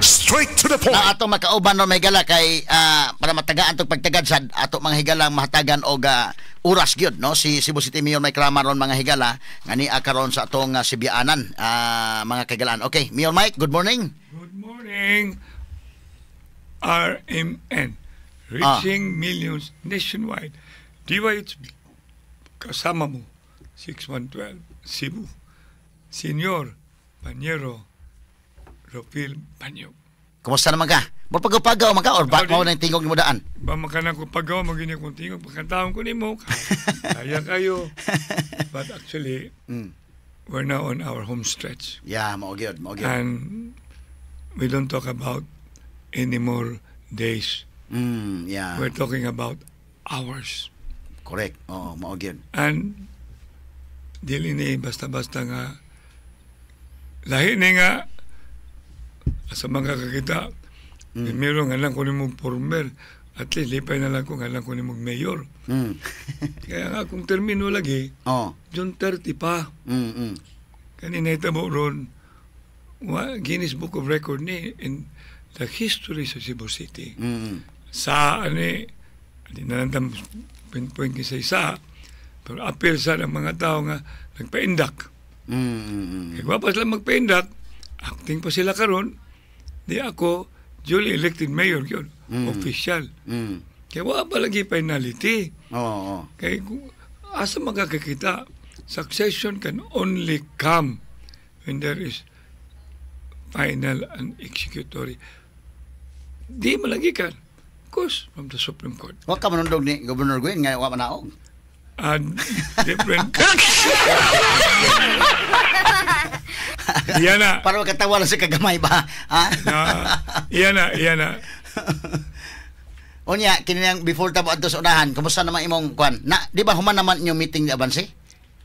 Straight to the point. Na ato makauban ron may higala kay para matagaan tong pagtagad sa ato mga higalang mahatagan og oras gyud no si Cebu City Mayor Mike Rama ron mga higala nga ni karon sa atong Sibianan mga kagalaan. Okay, Mayor Mike, good morning. Good morning. RMN reaching millions nationwide. DYHB kasama mo 6112 Cebu. Senior Panyero Rofil Panyog. Kumusta naman ka? Mo pagpagaw man ka or ba mo nang tingog mo daan? Ba makana ko pagaw magini kong tingog pagkataon ko nimo. Kaya kayo. But actually we're now on our home stretch. Yeah, mao gyud. And we don't talk about any more days. Yeah. We're talking about hours. Correct. Oo, mao gyud. And dili ni basta-basta nga lahi ni nga sa mga kakita meron nga lang ko ni mong former at least lipay na lang ko nga lang ko ni mong mayor. Kaya nga kung termino lagi June 30 pa kanina itabo ron Guinness Book of Record ni in the history sa Cebu City sa di na lang pinpoint isa pero appeal sa ng mga tao nga nagpa-indak. Kaya wapas lang magpa-indak, acting pa sila karon, di ako duly elected mayor yun, official. Kaya wala pa lagi penalty. Kaya asa magkakakita, succession can only come when there is final and executory. Di malagi kan, of course, from the Supreme Court. Wa ka manundog ni Governor Gwen nga wa manaog. Different. Iyan na. Para makatawa lang si kagamay ba? Iyan na. Unya, kininang before tabo adto sa unahan, kumusta naman imong kwan? Na, di ba human naman yung meeting ni Abansi?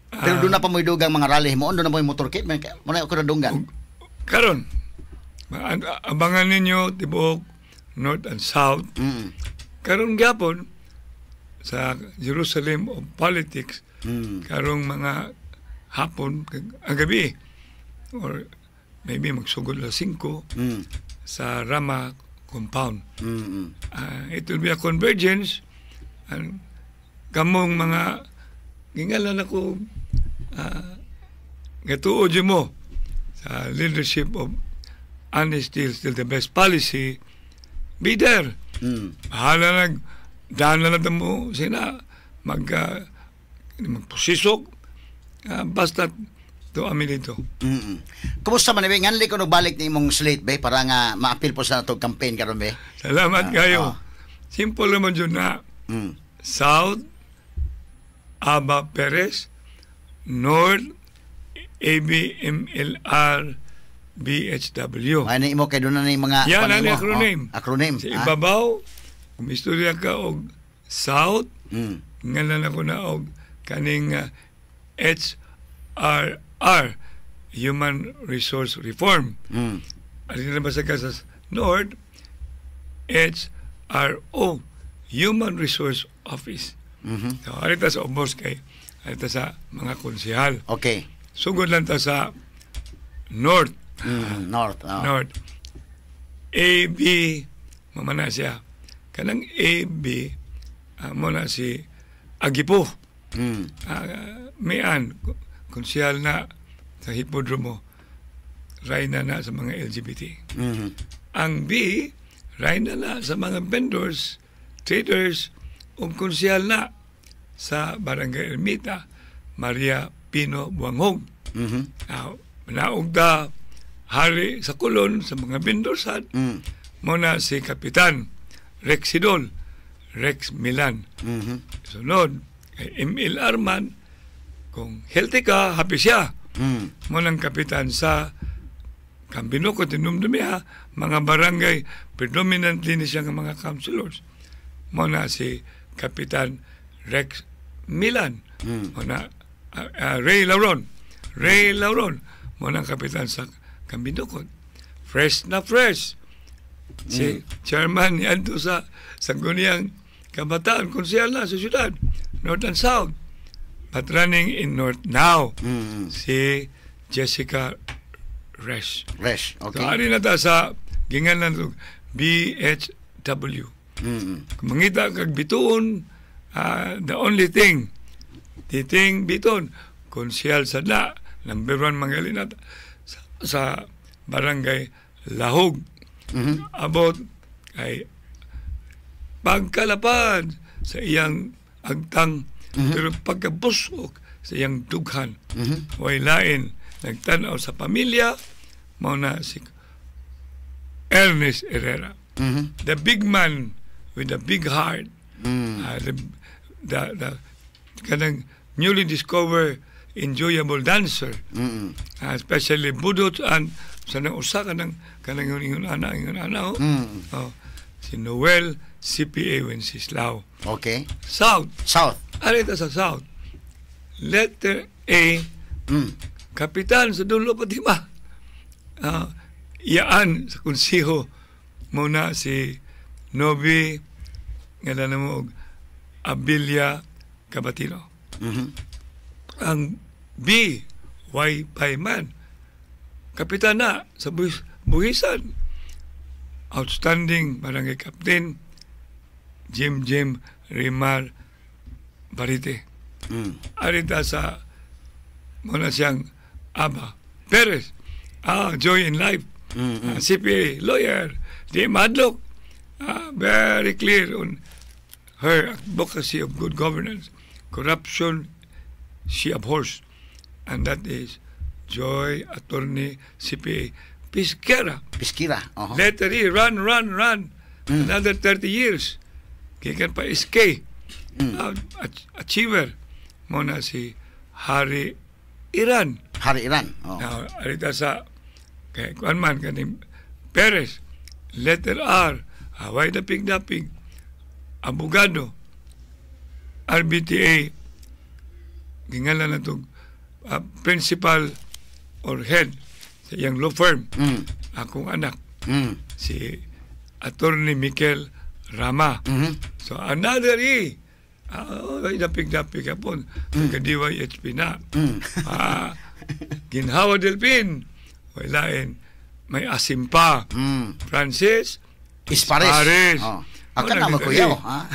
Pero doon na pa mo idugang mga rally mo, doon na mo yung motorcade, mo na ako nadunggan. Karon, abangan ninyo, tibok, North and South. Karon gyapon, sa Jerusalem of Politics karong mga hapon ang gabi or maybe magsugod la 5 sa Rama compound. It will be a convergence and kamong mga gingalan ako gatuod mo sa leadership of honesty still the best policy be there. Bahala daan na lang mo sina magpusisok basta to amin ito. Kumusta man ibig nganli ko nagbalik ni imong slate ba para nga ma-appeal po sa itong campaign karon ba? Salamat kayo. Simple naman yun na South Aba Perez, North ABMLR BHW. Ano imo kay doon na yung mga yan ang acronym. Acronym. Sa ibabaw kung istorya ka og South, ngalan ako na og kaning HRR, Human Resource Reform. Alin na ba sa kasas North, HRO, Human Resource Office. So, alita sa obos kay, alita sa mga konsehal. Okay. Sugod lang ta sa North. North. North. AB, mamana siya. Kanang AB mo na si Agipo Mian konsyal na sa Hipodromo Rayna na sa mga LGBT. Ang B Rayna na sa mga vendors, traders ug konsyal na sa Barangay Ermita Maria Pino Buanghog. Naog da hari sa kulon sa mga vendorsan mo na si Kapitan Rex Sidol, Rex Milan. Sunod, kay Emil Arman, kung healthy ka, happy siya. Mo ng kapitan sa Kambino ko, tinumdumi mga barangay, predominantly ni siya ng mga councilors. Mo na si Kapitan Rex Milan. Mo na Ray Lauron. Mo ng kapitan sa Kambino ko. Fresh na fresh. Si chairman yan to sa Sangguniang Kabataan, konsyal na sa syudad, North and South. But running in North now, si Jessica Resch. Okay. So, ari na ta sa gingalan to BHW. Kung mangita kag bituon, the only thing biton, konsyal sa number 1 mangalinat sa barangay Lahog. About kay pagkalapad sa iyang agtang, pero pagkabusok sa iyang dughan, way lain, nagtanaw sa pamilya, mao na si Ernest Herrera. The big man with a big heart. The kanang newly discovered enjoyable dancer. Especially budot and sa nang usa kanang ingon ana si Noel CPA Wenceslao. Okay. South. Arita sa South. Letter A. Kapitan sa dulo patima. Iyaan sa konsiho muna si Novi ngalan mo Abilia Cabatino. Ang B. Y. Payman. Kapitan na sa buhisan. Outstanding barangay captain Jim Rimar Barite. Arita sa muna siyang Aba Perez. Joy in Life. CPA lawyer. Di madlock. Very clear on her advocacy of good governance. Corruption she abhors. And that is Joy Attorney CPA Pisquera. Letter E, run. Another 30 years. Kikan pa SK. Achiever. Muna si Hari Iran. Arita sa kay Kuanman kaning Perez. Letter R. Haway dapig. Abogado. RBTA. Gingalan na itong principal or head sa iyang law firm. Akong anak. Si Attorney Mikel Rama. So another E. Dapig kapon. Nagka-DYHP na. Ginhawa Delpin. Walain. May Asimpa. Francis Ispares. Akan na magkuyaw.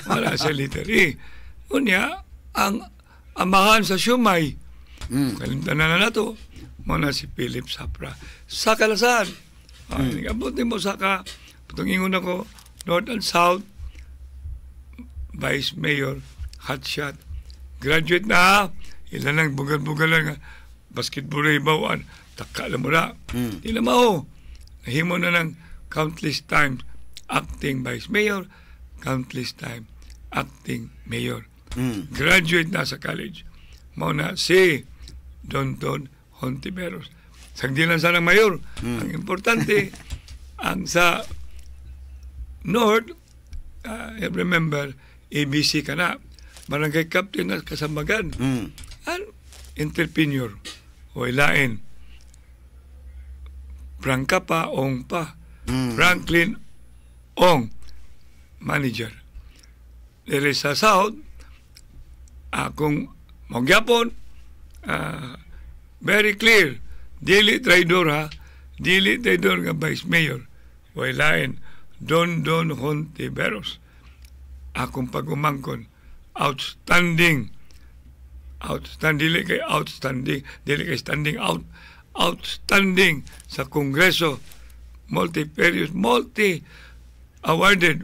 Wala sa letter E. Unya, ang amahan sa Siumay. Kalimtanan na nato. Muna si Philip Sapra. Sa Kalasan. Abot mo saka. Patong ingon ako, North and South, Vice Mayor, hotshot. Graduate na. Ilan lang bugal-bugalan nga. Basketball bawaan. Taka mo na. Di na mao. Nahimo na ng countless times acting Vice Mayor, countless times acting Mayor. Graduate na sa college. Mao na si Don Hontiveros. Sagdilan sa ng mayor. Ang importante, ang sa North, I remember, ABC ka na. Barangay captain na kasambagan. An entrepreneur. O ilain. Frankapa Ong pa. Franklin Ong. Manager. Dere sa South, akong magyapon, very clear, dili traidor ha, dili traidor nga Vice Mayor, wailain, Don Hontiveros. Akong pagumangkon, outstanding, dili kay standing out, outstanding sa Kongreso, multi-awarded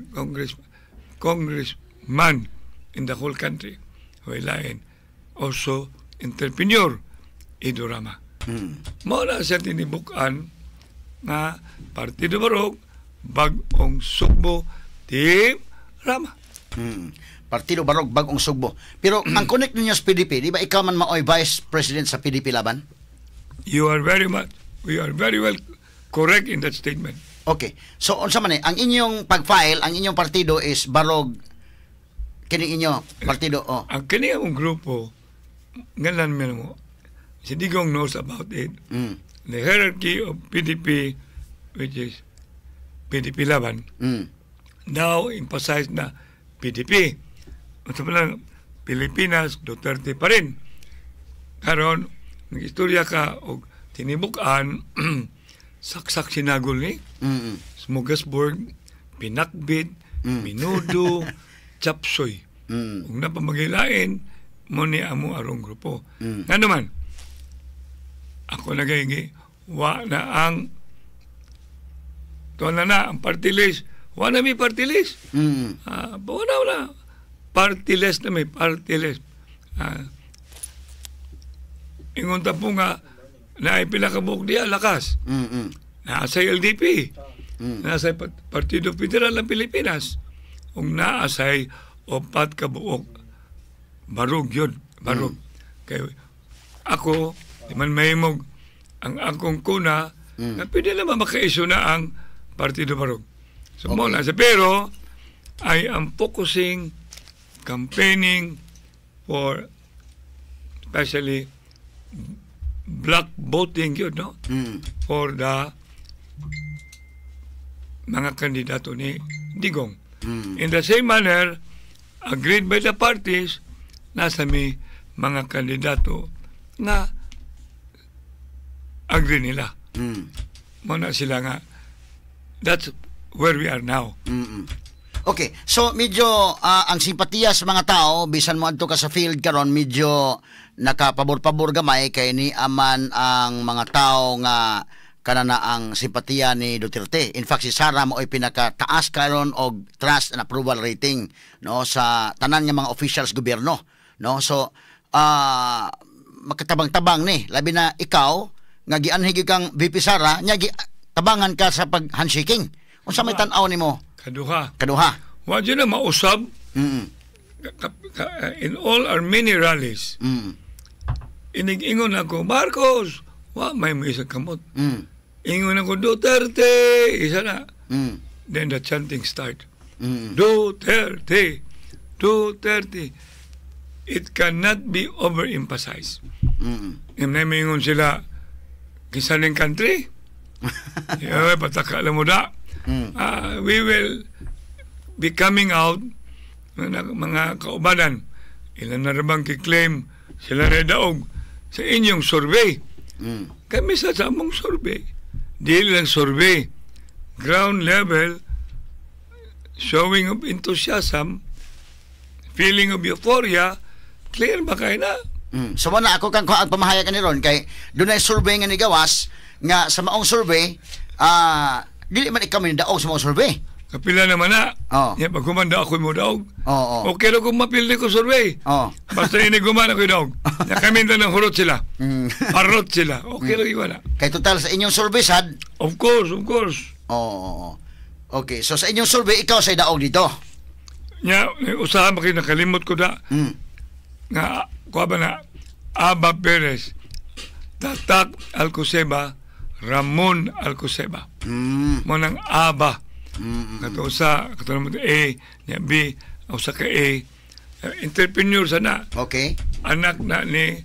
congressman in the whole country. Wailain, also entrepreneur, Idorama. Muna siya tinibukan na Partido Barog, Bagong Sugbo, Team Rama. Partido Barog, Bagong Sugbo. Pero ang connect ninyo sa PDP, di ba ikaw man maoy Vice President sa PDP laban? We are very well correct in that statement. Okay. So, unsa man ang inyong pag-file, ang inyong partido is Barog, kining inyo partido. Ang kaniyang grupo, ngalan mo, si Digong knows about it. The hierarchy of PDP, which is PDP Laban, now emphasized na PDP. Unsa man lang, Pilipinas, Duterte pa rin. Karon, nag-istorya ka o tinibukan saksak sinagol ni. Smorgasbord, pinakbit, minudo, chapsoy. Kung napamagilain, mo ni amo arong grupo. Nga naman, ako nagayingi, wa na ang ang party list. Wa na may party list. Wala. Party list na may party list. Ingon ta po nga, na ay pinakabuok diya, lakas. Nasa LDP. Nasa Partido Federal ng Pilipinas. Kung naasay opat ka buok, barug yun. Barug. Kaya ako, di man mahimog ang akong kuna, na pwede naman makaiso na ang Partido Barug. So, mo na. Pero, I am focusing, campaigning for especially black voting yun, no? For the mga kandidato ni Digong. In the same manner, agreed by the parties, nasa may mga kandidato na agree nila. Muna sila nga. That's where we are now. Okay, so medyo ang simpatiya sa mga tao, bisan mo adto ka sa field karon, medyo nakapabor-pabor gamay kay ni aman ang mga tao nga kanana ang simpatiya ni Duterte. In fact, si Sara mo ay pinakataas karon og trust and approval rating, no, sa tanan nga mga officials gobyerno, no. So makatabang-tabang ni labi na ikaw nga gianhig kang VP Sara nya tabangan ka sa pag handshaking. Unsa may tan-aw nimo? Kaduha. Wa dyan na mausab. In all our many rallies, inig-ingon ako, Marcos, wa may isang kamot. Ingon ako, Duterte, isa na. Then the chanting start. Duterte, Duterte. It cannot be overemphasized. Ingon sila, kisaning country? Pataka lang mo da. We will be coming out mga kaubanan. Ilan na rabang kiklaim sila na daog sa inyong survey. Kami sa among survey. Dili lang survey. Ground level, showing of enthusiasm, feeling of euphoria, clear ba kayo na? So na ako kang pamahayag ni ron kay doon ay survey nga ni gawas nga sa maong survey, dili man ikaw daog sa maong survey. Kapila naman na. Yan, pag kumanda ako mo daog. Okay lang kung mapili ko survey. Basta iniguman ako daog. Nakaminda ng hurot sila. Parot sila. Okay lang iwan na. Kaya total sa inyong survey, sad? Of course. Okay, so sa inyong survey, ikaw sa daog dito? Nya, usahan ba kayo nakalimot ko da? Nga, kuha ba na, Aba Perez, Tatak Alcoseba, Ramon Alcoseba. Mo ng Aba. Kato usa, kato naman A, niya B, usa ka A. Entrepreneur sana. Okay. Anak na ni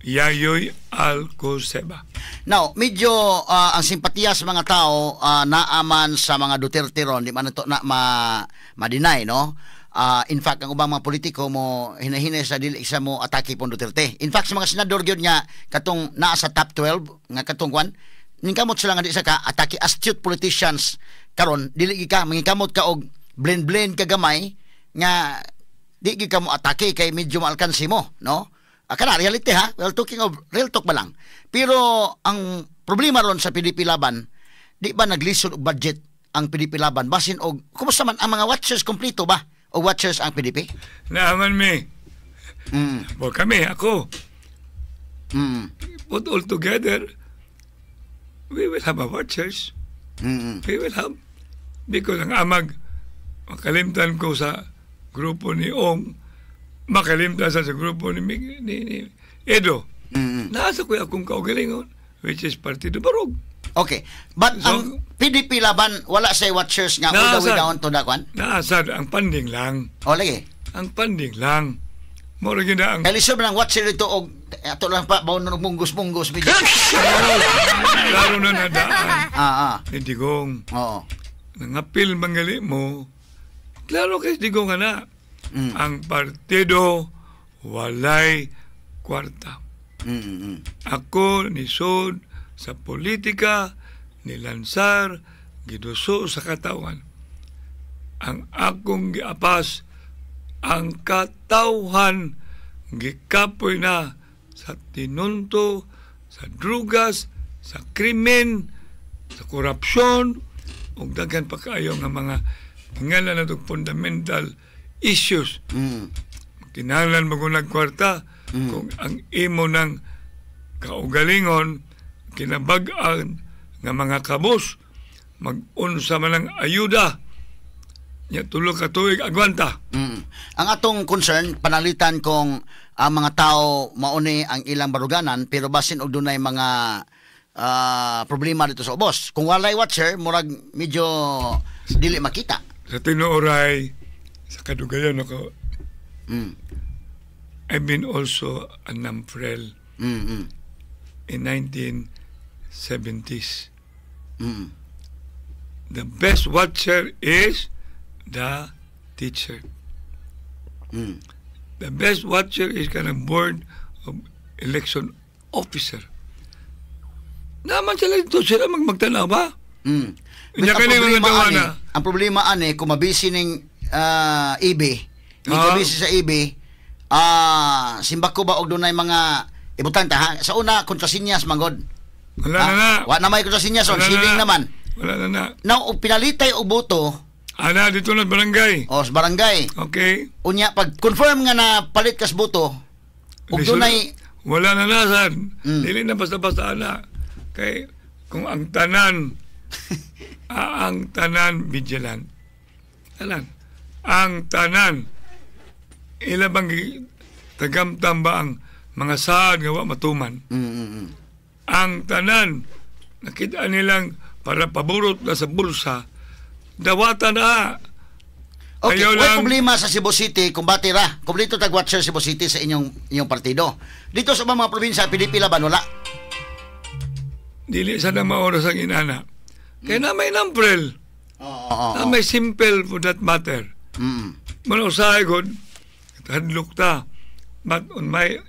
Yayoy Alcoseba. Now, medyo ang simpatiya sa mga tao naaman sa mga Duterte ron, di man ito na ma-deny, no? In fact, ang ubang mga politiko mo hinahinay sa dili isa mo atake pon Duterte. In fact, sa mga senador gyud nga katong naa sa top 12 nga katong kwan, ningkamot sila nga di sa ka atake astute politicians karon dili ka mangikamot ka og blend ka gamay nga di ka mo atake kay medyo maalkansi mo, no? Kana reality ha. Well, talking of real talk ba lang. Pero ang problema ron sa PDP Laban, di ba naglisod og budget ang PDP Laban basin og kumusta man ang mga watchers kompleto ba o watchers ang PDP? Naaman me. Well, kami, ako. Put all together, we will have a watchers. We will have. Because ang amag, makalimtan ko sa grupo ni Ong, makalimtan sa grupo ni Edo. Nasa ko akong kaugalingon, which is Partido Barug. Okay. But so, ang PDP Laban, wala say watchers nga all the way down to that one? Naasad, ang panding lang. O, lagi? Ang panding lang. Mora gina ang... Kalisod ng watcher ito o ato lang pa, bawon ng munggos-munggos. Klaro na nadaan. Ni Digong. Oo. Nangapil mangali mo, klaro kay Digong na. Ang partido walay kwarta. Ako ni Sod sa politika nilansar, giduso sa katawan. Ang akong giapas, ang katawhan, gikapoy na sa tinunto, sa drugas, sa krimen, sa korupsyon, ug daghan pa kaayo nga mga ngalan na itong fundamental issues. Kinahanglan magunag kwarta kung ang imo ng kaugalingon, kinabag-an nga mga kabus, mag-unsa man ang ayuda, nya tulo ka tuig agwanta. Ang atong concern, panalitan kung ang mga tao mauni ang ilang baruganan, pero basin og dunay mga problema dito sa ubos. Kung walay watcher, murag medyo dili makita. Sa tinuoray, sa kadugayan ako, I've been also a NAMFREL in 1970s. The best watcher is the teacher. The best watcher is kanang board of election officer. Naman sila dito, sila magtanaw ba? Inya ka mga tawana. Ang problema ani, kung mabisi ng EB, mabisi sa EB, simbako ba og dunay mga ibutanta ha? Sa una, kontrasinyas, manggod. Wala na. Wa na may kontrasinyas, siling naman. Wala na. Now, pinalitay og boto, dito na barangay. Sa barangay. Okay. Unya, pag confirm nga na palit kas boto, ug dunay wala na nasan. Dili na basta-basta na. Kay kung ang tanan vigilant. Alam. Ang tanan ilabang tagamtam ba ang mga saad nga wa matuman. Ang tanan nakita nilang para paburot na sa bulsa, dawatan na. Okay, Ayaw may lang. problema sa Cebu City kung batira. Kung dito tag-watcher Cebu City sa inyong partido. Dito sa mga probinsya, Pilipila ba? Wala. Dili sa na maoras ang inana. Kaya na may NAMFREL. Na may simple for that matter. Manusahay ko, hadlok ta. But on my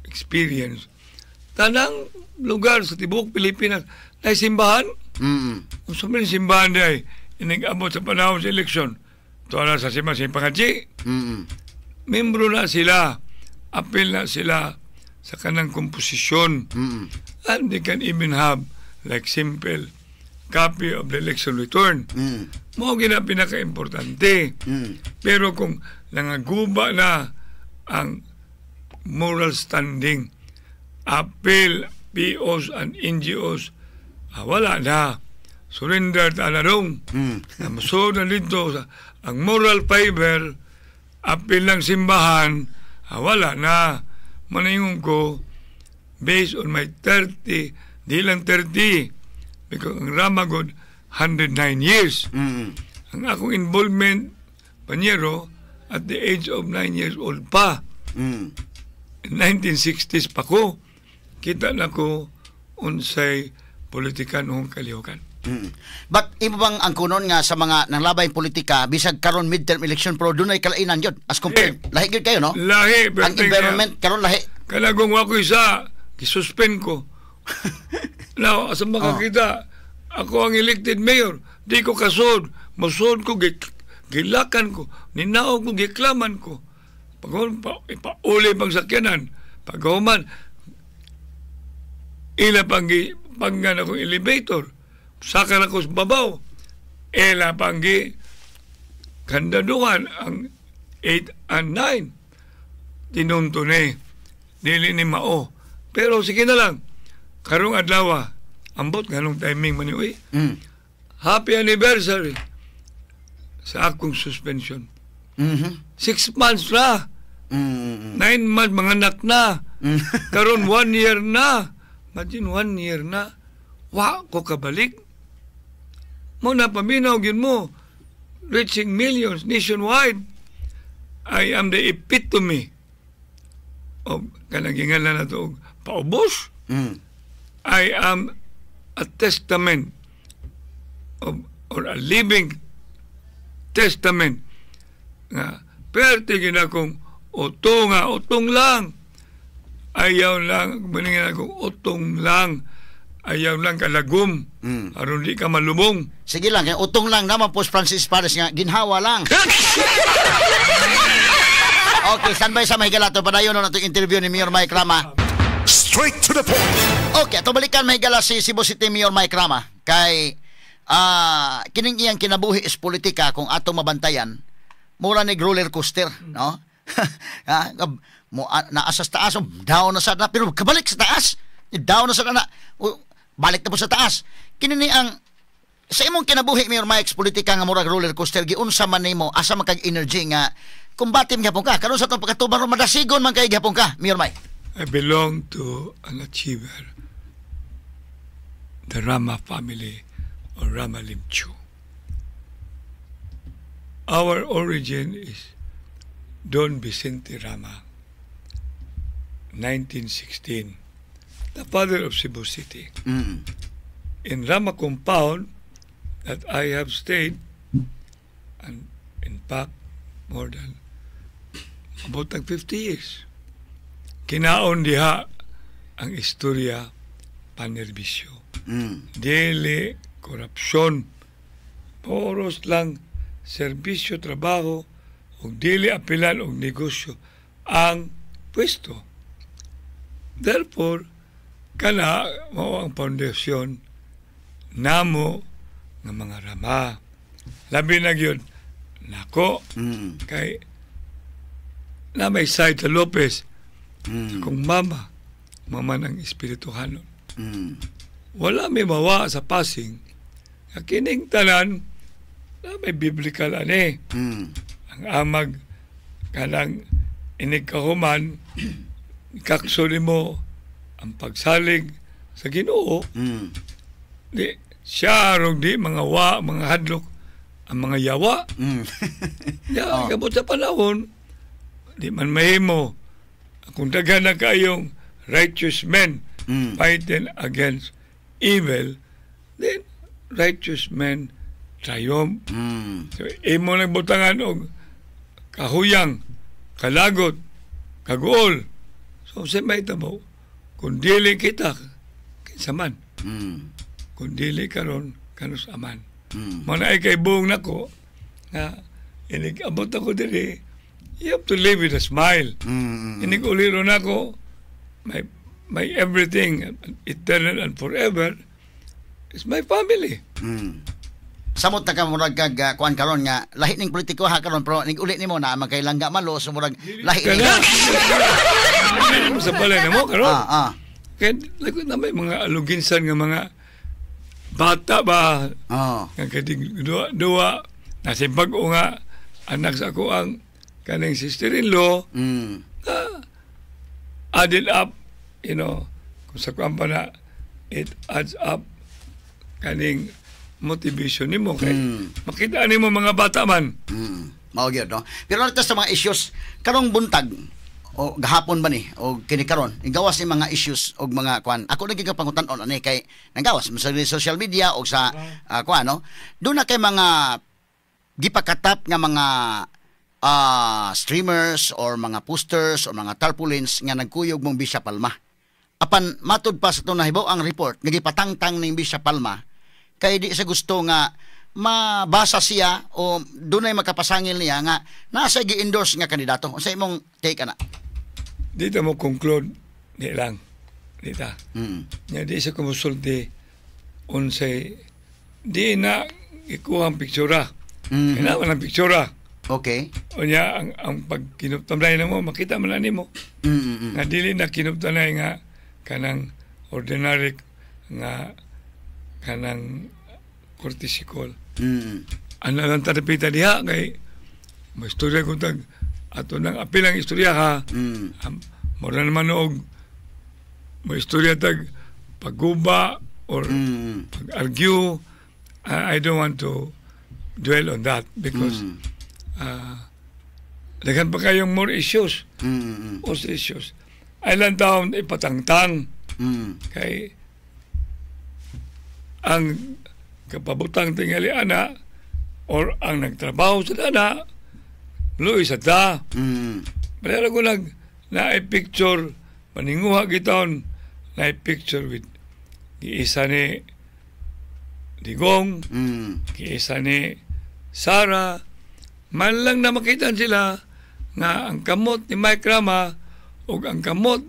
experience, tanang lugar sa tibok Pilipinas, na simbahan. Kung sabihin simbahan day, inag-abot sa panahon sa eleksyon, tuwala sa simbahan pangaji. Membro na sila, apel na sila sa kanang komposisyon. And they can even have like simple copy of the election return. Mo gina pinaka-importante. Pero kung nangaguba na ang moral standing, apel, POs and NGOs, wala na. Surrender ta na dong. Namasod na dito ang moral fiber, apel ng simbahan, wala na. Manayong ko, based on my 30, di lang 30, because ang Ramagod, 109 years. Ang akong involvement, Panyero, at the age of 9 years old pa. In 1960s pa ko, kita na ko unsay politikan noong kalihukan. But imo bang ang kunon nga sa mga nanglabay politika bisag karon midterm election pero dunay kalainan yun as compared lahi gyud kayo no? Lahi, ang environment karon lahi. Kalagong ako isa, gisuspend ko. Now, asa makakita, ako ang elected mayor, di ko kasod, masod ko, gilakan ko, ninaog ko, giklaman ko. Pag ipauli pang sakyanan, paghuman, ila panggan akong elevator, sakal ako sa babaw, ila panggi, kandaduhan ang 8 and 9. Tinuntunay, dili ni mao. Pero sige na lang, karong adlaw, ambot ganong timing man uy. Happy anniversary sa akong suspension. 6 months na. 9 months, mga anak na. Karon 1 year na. Imagine 1 year na. Wa ko kabalik. Mo na paminaw yun mo. Reaching millions nationwide. I am the epitome of kanagingalan na ito paubos. I am a testament of, or a living testament nga pertigin akong utong lang ayaw lang maningin akong utong lang ayaw lang kalagom aron di ka malubong. Sige lang, kaya utong lang naman po Francis Pares nga, ginhawa lang. Okay, standby sa mahigala to. Padayon na itong interview ni Mayor Mike Rama. Straight to the point. Okay, ito balikan mahigala si Cebu City Mayor Mike Rama. Kay, kining iyang kinabuhi is politika kung atong mabantayan, mura ni roller coaster, no? Naasa sa taas, down na sa na, pero kabalik sa taas, down na sa na, balik na po sa taas. Kinini ang sa imong kinabuhi Mayor Mike politika nga murag roller coaster, giunsa man nimo asa man kag energy nga kumbatim gyapon ka karon sa atong pagkatuban madasigon man kay gyapon ka Mayor Mike. I belong to an achiever, the Rama family or Rama Limchu. Our origin is Don Vicente Rama, 1916, the father of Cebu City. In Rama compound that I have stayed, and in fact, more than about 50 years. Kinaon diha ang istorya panerbisyo. Dili korupsyon, poros lang serbisyo, trabaho, ug dili apilan og negosyo ang pwesto. Therefore, kana mao ang pundasyon namo nga mga Rama. Labi na gyud nako kay na may Saita Lopez kung mama ng espirituhanon. Wala may mawa sa Pasig nga kining tanan na may biblical ani. Ang amag kanang inigkahuman kaksuli mo ang pagsalig sa Ginoo. Di siya arong di mga hadlok ang mga yawa. Kabot sa panahon di man mahimo kung daghan na kayong righteous men fighting against evil, then righteous men triumph. So, imo nagbutangan og kahuyang, kalagot, kaguol. So, sa may tabo, kung dili kita, kinsa man. Kung dili karon kanus aman. Mana ay kay buong nako, nga, inig-abot ako dili, you have to live with a smile. Inig-uliro nako, my everything, eternal and forever, is my family. Samot na ka murag kag kuan karon nga lahi ning politiko ha karon pero nig uli nimo na magkailangga malo so murag lahi ning sa balay namo karon. Kaya na may mga aluginsan nga mga bata ba. Nga kading duwa na simpag o nga anak sa ako ang kaning sister-in-law. Added up, kung sa kuwan pa na it adds up kaning motivation nimo kay makita nimo mga bata man. Mao gyud no. Pero natas sa mga issues karong buntag o gahapon ba ni o kini karon igawas ni mga issues og mga kwan. Ako nagigapangutan-on ani kay nagawas sa social media o sa kwan no. Doon na kay mga gipakatap nga mga streamers or mga posters or mga tarpaulins nga nagkuyog mong Bishop Palma. Apan matud pa sa itong nahibaw ang report nga gipatangtang ning Bishop Palma kay di sa gusto nga mabasa siya o dunay makapasangil niya nga nasa gi-endorse nga kandidato. Unsa imong take ana? Dito mo conclude di lang. Dita. Nya di sa kumusulti unsay di na ikuha ang piktura. Kailangan ang piktura. Okay. O niya, ang pagkinuptamlay na mo, makita man na nimo. Nga dili na kinuptamlay nga kanang ordinary nga kanang cortical. Ano lang tarapita diha kay may istorya kung tag ato nang apilang istorya ha. Mura naman og may istorya tag pagguba or pag-argue. I don't want to dwell on that because daghan pa kayong more issues. Most issues. Ilang taon ipatangtang kay ang kapabutang tingali ana or ang nagtrabaho sa ana luoy sa ta. Pero ko na picture paninguha gitaon na picture with giisa ni Digong, giisa ni Sara, man lang na makita sila nga ang kamot ni Mike Rama o ang kamot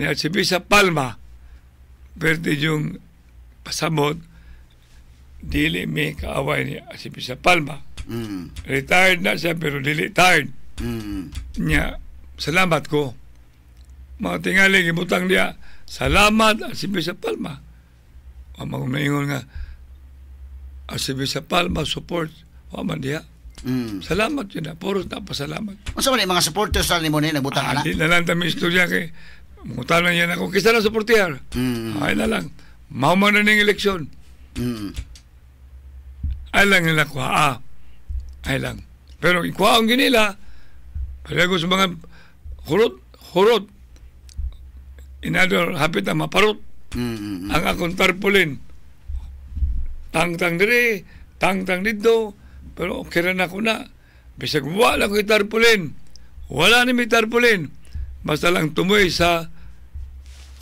ni Archibisa Palma pwede yung pasamot dili may kaaway ni Archibisa Palma. Retired na siya pero dili tired. Nya, salamat ko. Mga tingali, gibutang dia, salamat Archibisa Palma. Ang maingon nga, Archibisa Palma support, waman dia. Salamat yun na, puros na pasalamat. Ano sa mga supporters na ni mo nagbutang ana? Di na lang tami istorya kay, mutanan niya na ako, kisa na supportier. Ay na lang, mauman na ng eleksyon. Ay lang nila kuha. Ay lang. Pero ikuha ang ginila, palego sa mga hurot, inador, hapit na maparot. Ang akong tarpulin, tang-tang diri, tang-tang dito, pero okay rin ako na. Bisag wala ko tarpulin. Wala ni may tarpulin. Basta lang tumoy sa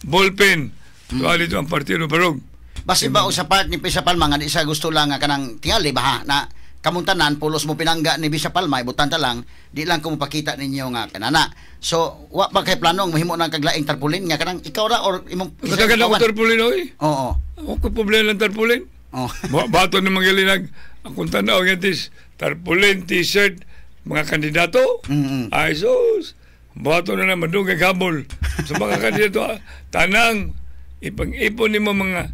ballpen. Tuwa dito ang Partido Barog. Basi ba o sa part ni Bisa Palma nga di sa gusto lang nga kanang tingali ba ha, na kamuntanan pulos mo pinangga ni Bisa Palma ibutan ta lang di lang ko mapakita ninyo nga kanana. So wa pa kay planong mahimo nang kaglaing tarpulin nga kanang ikaw ra or imong katagan ako tarpulin oy. Oo. Ako problema lang tarpulin. Oh. Bato na magalinag akong tanaw gantis tarpulin t-shirt mga kandidato. Ay sus. Bato na madugay habol sa mga kandidato tanang ipang-ipon nimo mga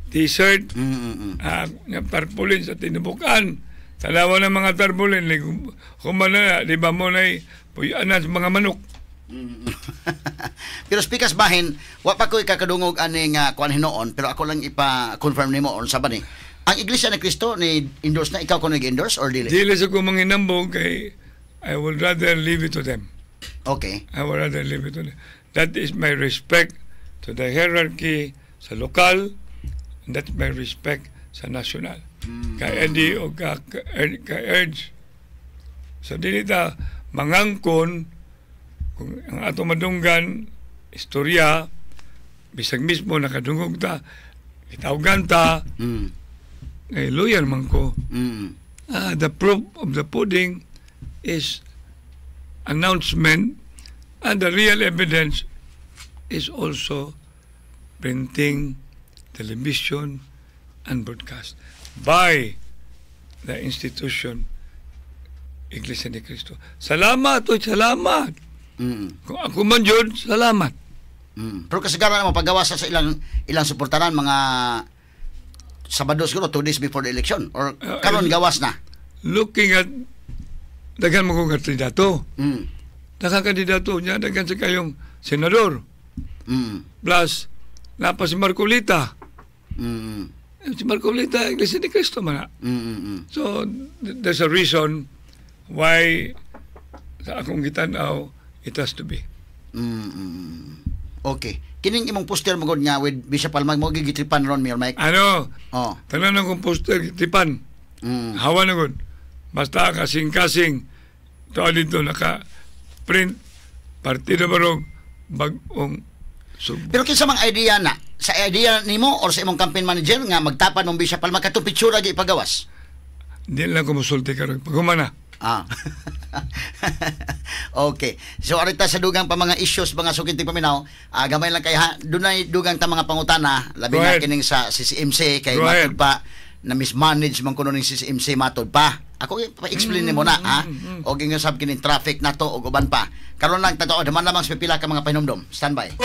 t-shirt nga tarpulin sa tinubukan. Talawa ng mga tarpulin kumana di ba mo na puyanan sa mga manok. Pero speakas bahin, wa pa ko ikakadungog ani nga kuan hinoon, pero ako lang ipa-confirm nimo on sa bani. Ang Iglesia ni Cristo ni endorse na ikaw ko nag-endorse or dili? Dili sa ko manginambong kay I would rather leave it to them. Okay. I would rather leave it to them. That is my respect to the hierarchy sa lokal, and that's my respect sa national. Ka-edi o ka-urge. So dili ta mangangkon kung ang ato madunggan istorya bisag mismo nakadungog ta itawgan ta lawyer man ko. The proof of the pudding is announcement and the real evidence is also printing, television and broadcast by the institution Iglesia ni Cristo. Salamat o salamat. Kung ako man yun, salamat. Pero kasagaran naman paggawa sa ilang suportaran mga Sabado siguro 2 days before the election or karon gawas na. Looking at daghan mo kong kandidato. Daghang kandidato niya, daghan sa kayong senador. Plus napa si Marcolita. Si Marcolita Iglesia ni Cristo man. So there's a reason why sa akong gitanaw it has to be. Okay. Kining imong poster mo gud nga with Bishop Palma mo gigitripan ron Mayor Mike. Ano? Oh. Tanan akong poster tipan. Hawa na gud. Basta kasing-kasing to dito naka print Partido Barog bag-ong Subo. Pero kinsa mang idea na sa idea nimo or sa imong campaign manager nga magtapan ng Bishop Palma katong picture gi ipagawas? Di lang ko musulti karon pagumana. Okay. So arita sa dugang pa mga issues mga sukinti paminaw, gamay lang kay dunay dugang ta mga pangutana labi na kining sa CCMC kay matod pa na mismanage man kuno ning CCMC matod pa. Ako pa-explain nimo na o gingasab kining traffic nato og uban pa. Karon lang tato daman lamang sa pipila ka mga pahinumdom. Standby.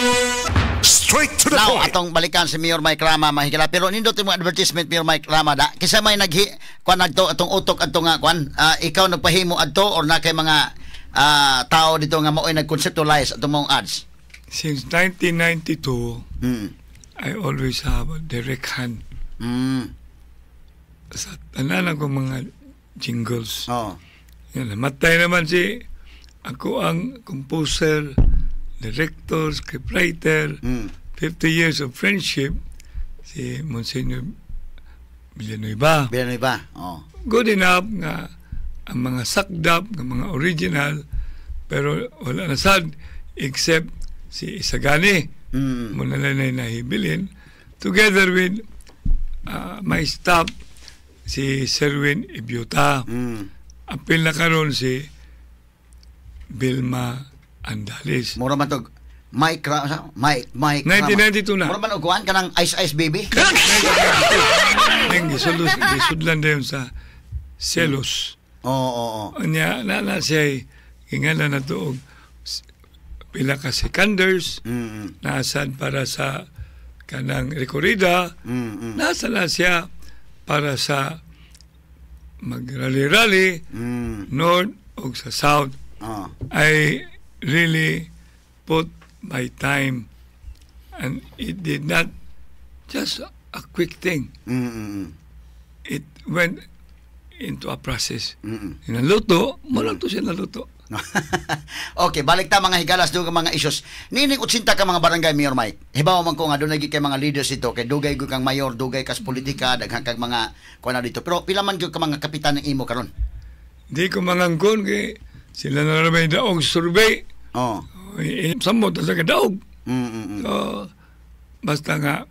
Straight to the Now, point. atong balikan si Mayor Mike Rama mahigala pero nindot yung advertisement Mayor Mike Rama da kisa may kuan adto atong utok adto nga kuan ikaw nagpahimo adto or na kay mga tao dito nga mao'y nag-conceptualize atong mong ads. Since 1992, I always have a direct hand sa tanan ko mga jingles. Oh. Yan, namatay naman si ako ang composer, director, scriptwriter, 50 years of friendship, si Monsignor Villanueva. Villanueva. Oh. Good enough nga ang mga sakdap, ng mga original, pero wala na sad except si Isagani. Muna na nahibilin. together with my staff, si Serwin Ibiota. Apil na karon si Vilma Andales. Mura man to Mike 1992 na. Mura man uguan ka ng Ice Ice Baby. Nang gisudlan dayon sa Celos. Oo. Anya na siya ingala na to og pila ka seconders. Nasad para sa kanang rekorida. Nasa na siya para sa mag-rally-rally north o sa south. I really put my time, and it did not just a quick thing. It went into a process. Naluto, malang to siya naluto. Okay, balik ta mga higalas doon mga issues. Nining 80 ka mga barangay, Mayor Mike. Hibaw man ko nga doon naging kay mga leaders dito, kay dugay ko kang mayor, dugay kas politika, daghang kag mga kuan dito. Pero pila man gyud ka mga kapitan ng imo karon? Di ko mangangkon kay sila na ramay daog survey. Samot sa kadaog. So, basta nga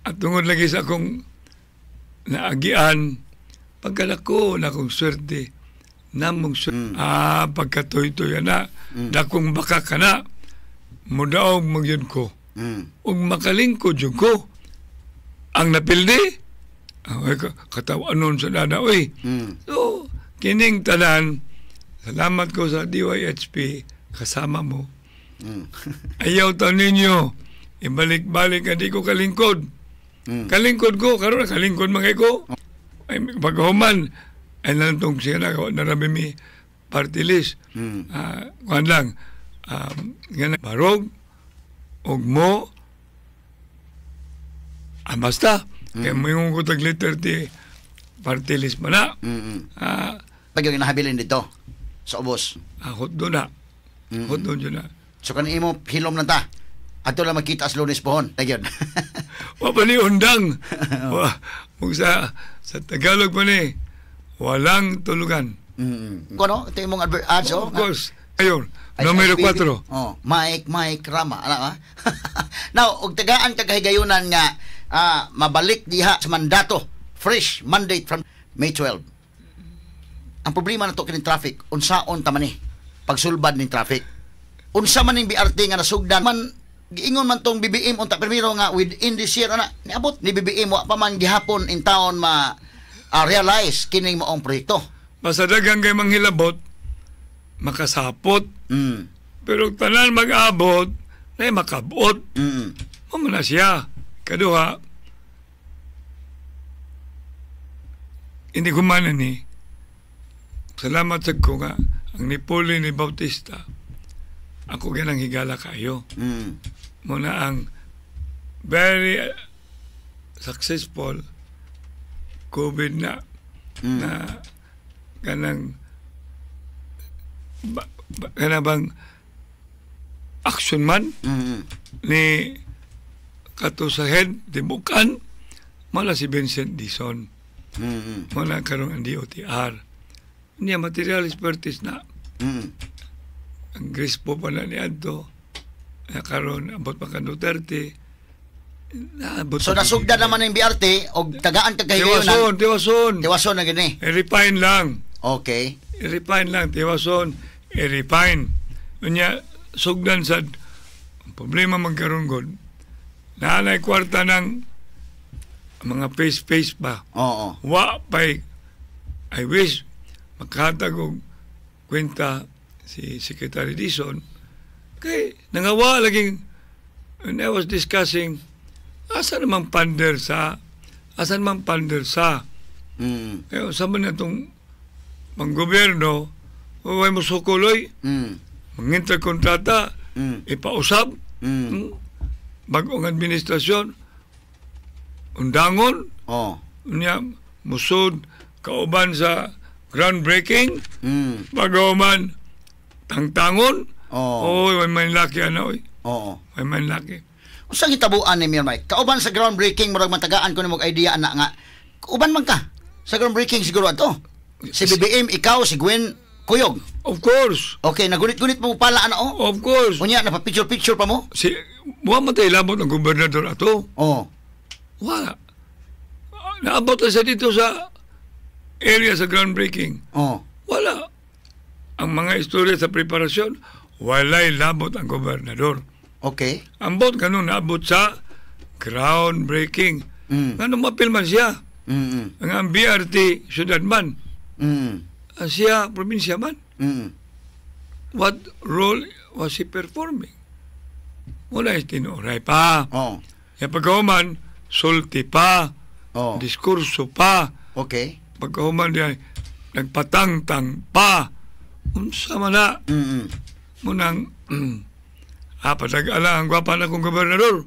at tungod lagi sa akong naagian, pagkalako na akong swerte, namong pagkatoy-toy na, dakong baka ka na, mudaog magyun ko. Ug makalingkod yun ko. Ang napildi, katawanon sa dada, So, kining tanan, salamat ko sa DYHP, kasama mo. Ayaw to ninyo, ibalik-balik, hindi ko kalingkod. Kalingkod ko, karon kalingkod mga ko. Ay, pagkahuman, ay nalantong siya na narami mi party list. Kuhan lang, barog, og mo, basta, kaya mo yung kutag letter ti party list mo na. Pag yung nahabilin dito, sa ubos. Hot doon na. Hot doon yun na. So kan imo hilom na ta. Ato lang makita as Lunes pohon. Nagyon. Wapani undang. Sa Tagalog pa ni, walang tulugan. Kono, ito yung mga ads, Of course. Ayun, numero 4. Mike Rama. Now, og tagaan kagahigayunan nga mabalik diha sa mandato. Fresh mandate from May 12. Ang problema na to kining traffic, unsaon ta man ni pagsulbad ning traffic. Unsa man ning BRT nga nasugdan man giingon man tong BBM unta primero nga within this year ana niabot ni BBM wa pa man gihapon in town realize kining moong proyekto. Basta daghang kay manghilabot makasapot. Pero tanan mag-abot na makabot. Mo na siya. Kaduha, hindi ko man ni salamat sa ko nga ang nipuli ni Bautista ako ganang higala kayo. Muna ang very successful COVID na kanang kanabang action man ni kato sa head di bukan mala si Vincent Dizon mala karong ang DOTR niya material expertise na ang Grispo pa na ni Adto karon abot pa ka Duterte so nasugda naman ng BRT o tagaan kagahigayon Tiwason na gini i-refine lang okay i-refine lang Tiwason i-refine unya sugdan sa problema magkaroon god naanay kwarta ng mga face ba wa pa'y I wish makahatag og kwenta si Secretary Dizon kay nangawa laging when I was discussing asan man pander sa kaya sa man itong panggobyerno huwag mo sukuloy mangintag kontrata ipausap bagong administrasyon undangon niya musod kauban sa groundbreaking pagawaman tangtangon may man laki may man laki usa gitabuan ni Mayor Mike kauban sa groundbreaking murag matagaan ko nimog idea ana nga uban man ka sa groundbreaking siguro ato si BBM ikaw si Gwen Kuyog. Of course. Okay, nagunit-gunit mo pala ano? Of course. Unya na picture pa mo? Si wa man tay labot ang gobernador ato. Oh. Wala. Naabot na siya dito sa area sa groundbreaking. Oh. Wala. Ang mga istorya sa preparasyon, walay labot ang gobernador. Okay. Ambot ganun naabot sa groundbreaking. Ganun mapilman siya. Ang BRT syudad man. Siya probinsya man. What role was he performing? Wala tinuray pa. Oh. Yung pagkahuman, sulti pa. Oh. Diskurso pa. Okay. Pagkahuman diya, nagpatangtang pa. Unsa man na. Munang, patag-ala ang gwapa na kong gobernador.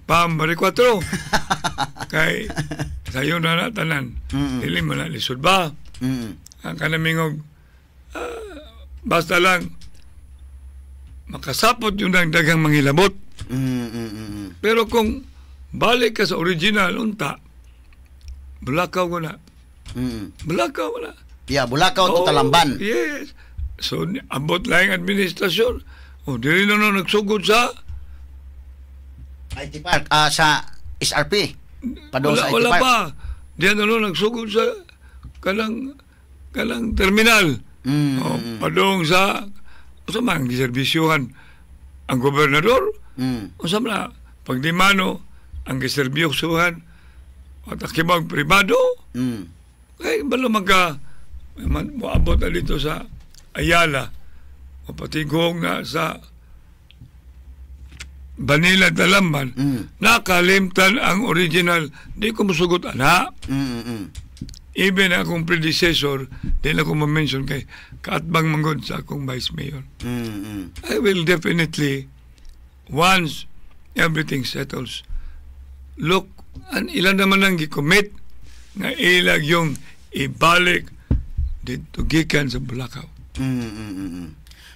Pambari 4. Kay, sayo na tanan. Dili mo na lisod ba? Ang kanamingog, basta lang, makasapot yung dagang manghilabot. Pero kung balik ka sa original, unta, bulakaw ko na. Bulakaw ko na. Yeah, Bulakaw to Talamban. Yes. So, abot lang ang administrasyon. Dili na nagsugod sa IT Park, sa SRP. Padong sa IT wala Park. pa. Diyan nagsugod sa kanang terminal. Padong sa mang giserbisyuhan ang gobernador. Usam na pag di mano ang giserbisyuhan at akibang pribado. Kaya balo moabot na dito sa Ayala o patigong na sa Banila Talamban, nakalimtan ang original. Di ko masugot ana. Even akong predecessor, di na ko ma-mention kay kaatbang manggod sa akong vice mayor. I will definitely, once everything settles, look, ilan naman ang gicommit na ilag yung ibalik dito gikan sa Bulakaw.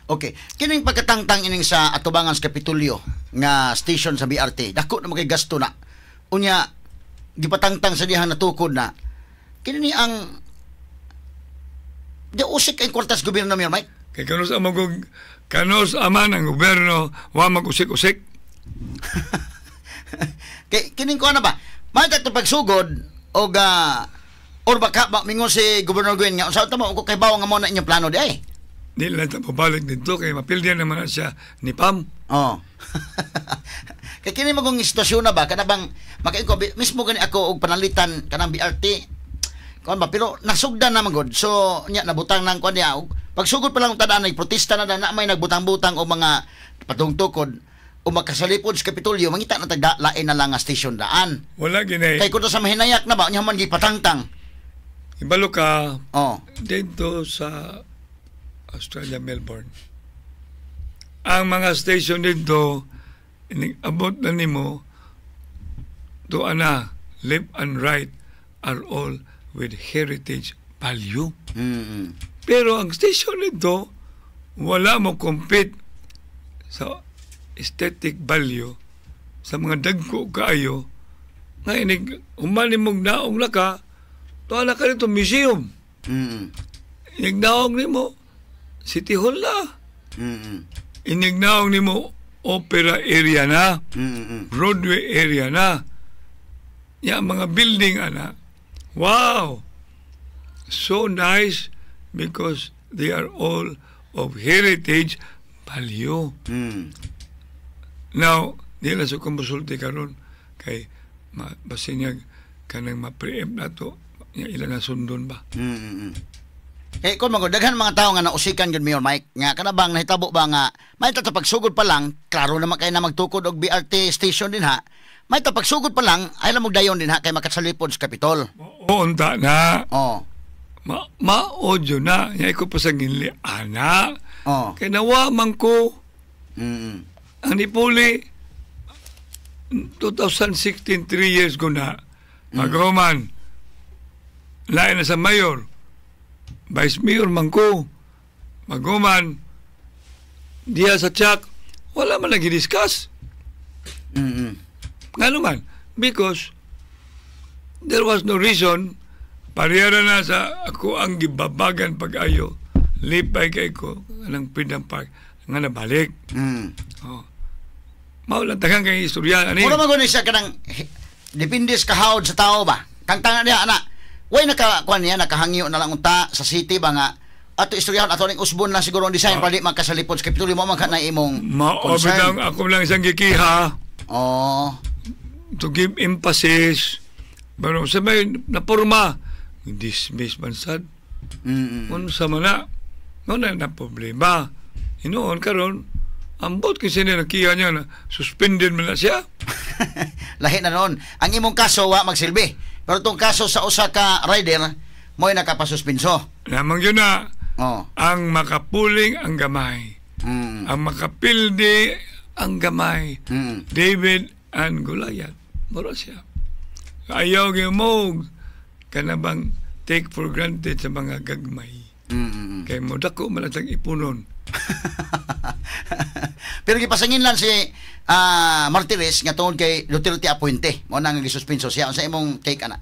Okay. Kining pagkatangtang ining sa atubangan sa Kapitolyo nga station sa BRT, dako na magay gasto na. Unya, gipatangtang sa dihang natukod na. Kini ang di usik ang kwartas gobyerno mi, Mike. Kay kanos aman ang gobyerno wa mag-usik-usik. Kay kining ko na ba? May to pagsugod og or baka mingon si Gobernador Gwen nga unsa ta mo kay bawo nga mo na inyong plano di ay. Di lang ta pabalik dito kay mapildihan naman na siya ni Pam. Oh. Kay kini magong istasyon na ba kada bang makainko mismo gani ako og panalitan kanang BRT. Kuan ba pero nasugdan na magod. So nya nabutang nang kuan niya pagsugod pa lang tadaan protesta na may nagbutang-butang o mga patungtukod o makasalipod sa Kapitolyo mangita na taglain na lang nga station daan. Wala ginay. Kay kuno sa mahinayak na ba nya man gipatangtang. Ibalo ka dito sa Australia, Melbourne. Ang mga station dito abot na nimo to left and right are all with heritage value. Pero ang station nito wala mo compete sa aesthetic value sa mga dagko kaayo nga inig humani mong naong laka to ala ka nito museum. Inig naong nimo City Hall na. Inig naong nimo opera area na. Broadway area na. Ya mga building ana. Wow! So nice because they are all of heritage value. Now, di lang sa kumusulti karon kay basinyag kanang ma-preempt na to ilan na sundon ba? Eh kung daghan mga tao nga nausikan gyud Mayor Mike nga kana bang nahitabo ba nga may pagsugod pa lang klaro naman kay na magtukod og BRT station din ha. May pagsugod pa lang ay lang dayon din ha kay makasalipod sa Kapitol. Unta na. Maodyo na. Yay ko pa sa ginli. Ana. Kay nawa man ko. Ang nipuli 2016, 3 years ko na. Magaman. Lain na sa mayor. Vice Mayor man ko. Magaman. Diya sa Chak. Wala man lagi discuss. Nga naman, because there was no reason parehara na sa ako ang gibabagan pag-ayo lipay kay ko ng Freedom Park nga nabalik. Oh. Maulang tagang kay istorya ani. Mura man siya kanang depende sa kahawd sa tao ba. Kang tanga niya ana. Way nakakuan niya nakahangyo na lang unta sa city ba nga ato istoryahan ato ning usbon lang siguro ang design para di magkasalipod sa Kapitolyo mo man ka na imong concern. Ako lang isang gikiha. Oh. To give emphasis. Pero sa may naporma dismiss man sad. Ano sa mana? No na problema. Inoon karon ambot kasi nila nakiya niya na suspended man na siya. Lahi na noon. Ang imong kaso wa magsilbi. Pero itong kaso sa usa ka rider mo'y nakapasuspinso. Lamang yun na. Oh. Ang makapuling ang gamay. Ang makapildi ang gamay. David and Goliath. Mura siya. Ayaw gimog kanabang take for granted sa mga gagmay. Kay mo dako man ang ipunon. Pero gipasangin lang si Martires nga tungod kay Duterte Apuente. Mo nang gisuspenso siya. Unsa imong take ana?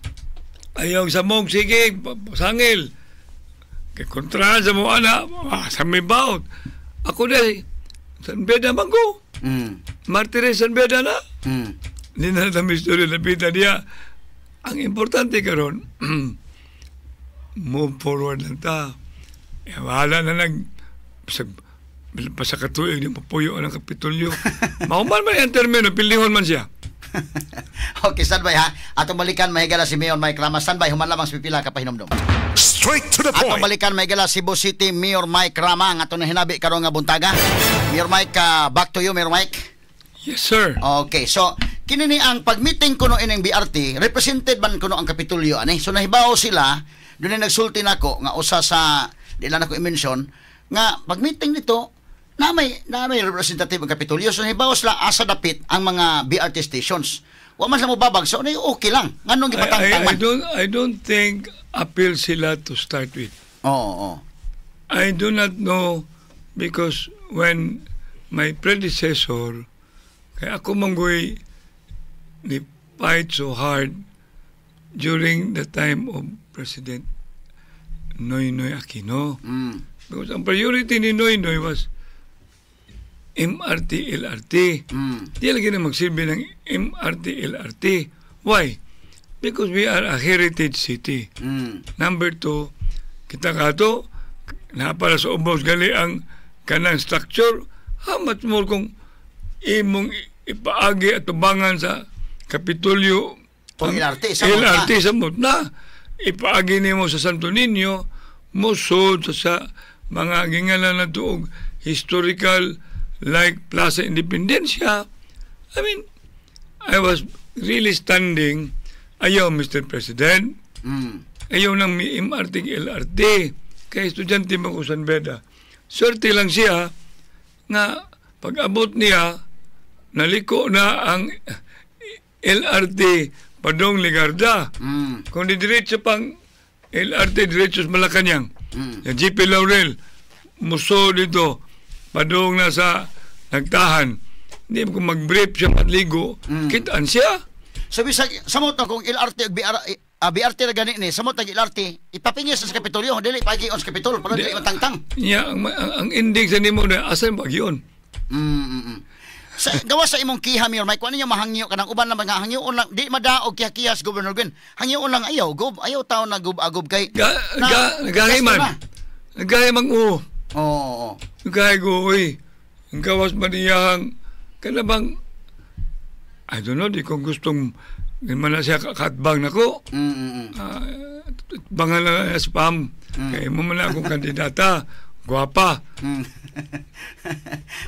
Ayaw sa mong sige sangil. Kay kontra sa mo ana sa may baut. Ako dai San Beda man ko. Martires San Beda na. Hindi na namin istorya napita niya. Ang importante karon move forward lang ta. Wala na sa katuig yung papuyo ng Kapitolyo. Mauman man yung termino, pilihon man siya. Okay, standby ha. Atong balikan, mahigala si Mayor Mike Rama. Standby, human lamang sa pipila ka pahinomdom. Straight to the Atong point. balikan, mahigala Cebu City, Mayor Mike Rama. Ang atong hinabi karon nga buntaga. Mayor Mike, back to you, Mayor Mike. Yes, sir. Okay, so kinini ang pag-meeting kuno ining BRT, represented man kuno ang Kapitolyo ani. So nahibaw sila, doon na nagsulti nako nga usa sa di lang ako i-mention nga pag-meeting nito na may representative ang Kapitolyo. So nahibaw sila asa dapit ang mga BRT stations. Wa man sa mo babag, so okay lang. Nganong gipatangtang man? I don't think appeal sila to start with. Oo. I do not know because when my predecessor kaya ako manggoy ni fight so hard during the time of President Noynoy Aquino. Because ang priority ni Noynoy was MRT, LRT. Di lagi na magsilbi ng MRT, LRT. Why? Because we are a heritage city. Number 2, kita kato, napala sa ubos gali ang kanang structure, how much more kung imong ipaagi at tubangan sa Kapitolyo Kung LRT sa Mutna. Ipaagi nimo sa Santo Niño, musod sa mga gingalan na tuog historical like Plaza Independencia. I mean, I was really standing, ayaw Mr. President, ayaw ng MRT, LRT, kaya estudyante mo ko San Beda. Swerte lang siya nga pag-abot niya, naliko na ang LRT padong Ligarda. Kung di diretso pang LRT, diretso sa Malacanang. Yung GP Laurel, muso dito, padong na sa nagtahan. Hindi mo kung mag-brief siya matligo, kitaan siya. So bisag samot na kung LRT BRT na gani ni samot na LRT ipapingis sa Kapitolyo dili pagi on sa Kapitol para dili matangtang. Yeah, ang ending sa nimo na asan ba yun? Sa gawa sa imong kiha Mayor Mike, ano yung mahangyo kanang uban na mga hangyoon lang di madaog kiha-kiyas Governor Gwen. Hangyoon lang ayaw taon na agob kay nagahiman. Nagahimang Oo. Nagahigoy. Ang gawas man iyang kanabang I don't know, di kong gustong man na siya katbang na ko. Bangal na spam. Kaya mo man akong kandidata. Guwapa.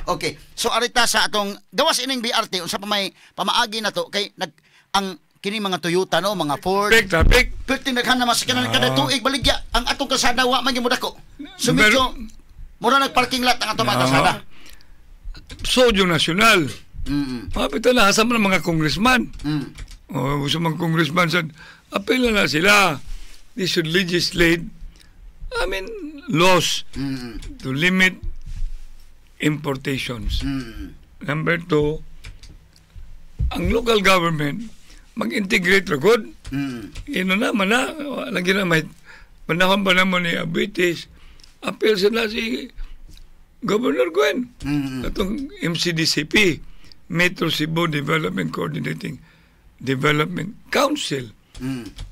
Okay. So arita sa atong gawas ining BRT unsa pa may pamaagi na to kay ang kini mga Toyota no, mga Ford. Traffic. Naghan na mas kada tuig baligya ang atong kalsada wa man gimudako. So medyo mura nagparking lot ang atong mga kalsada. Sodyo Nacional. Mapita na sa mga congressman. Sa mga congressman said, apel na sila. They should legislate laws to limit importations. Number 2, ang local government mag-integrate ra gud. Ino naman na lagi na may panahon pa naman ni Abitis appeal sila si Governor Gwen. Atong MCDCP, Metro Cebu Development Coordinating Development Council.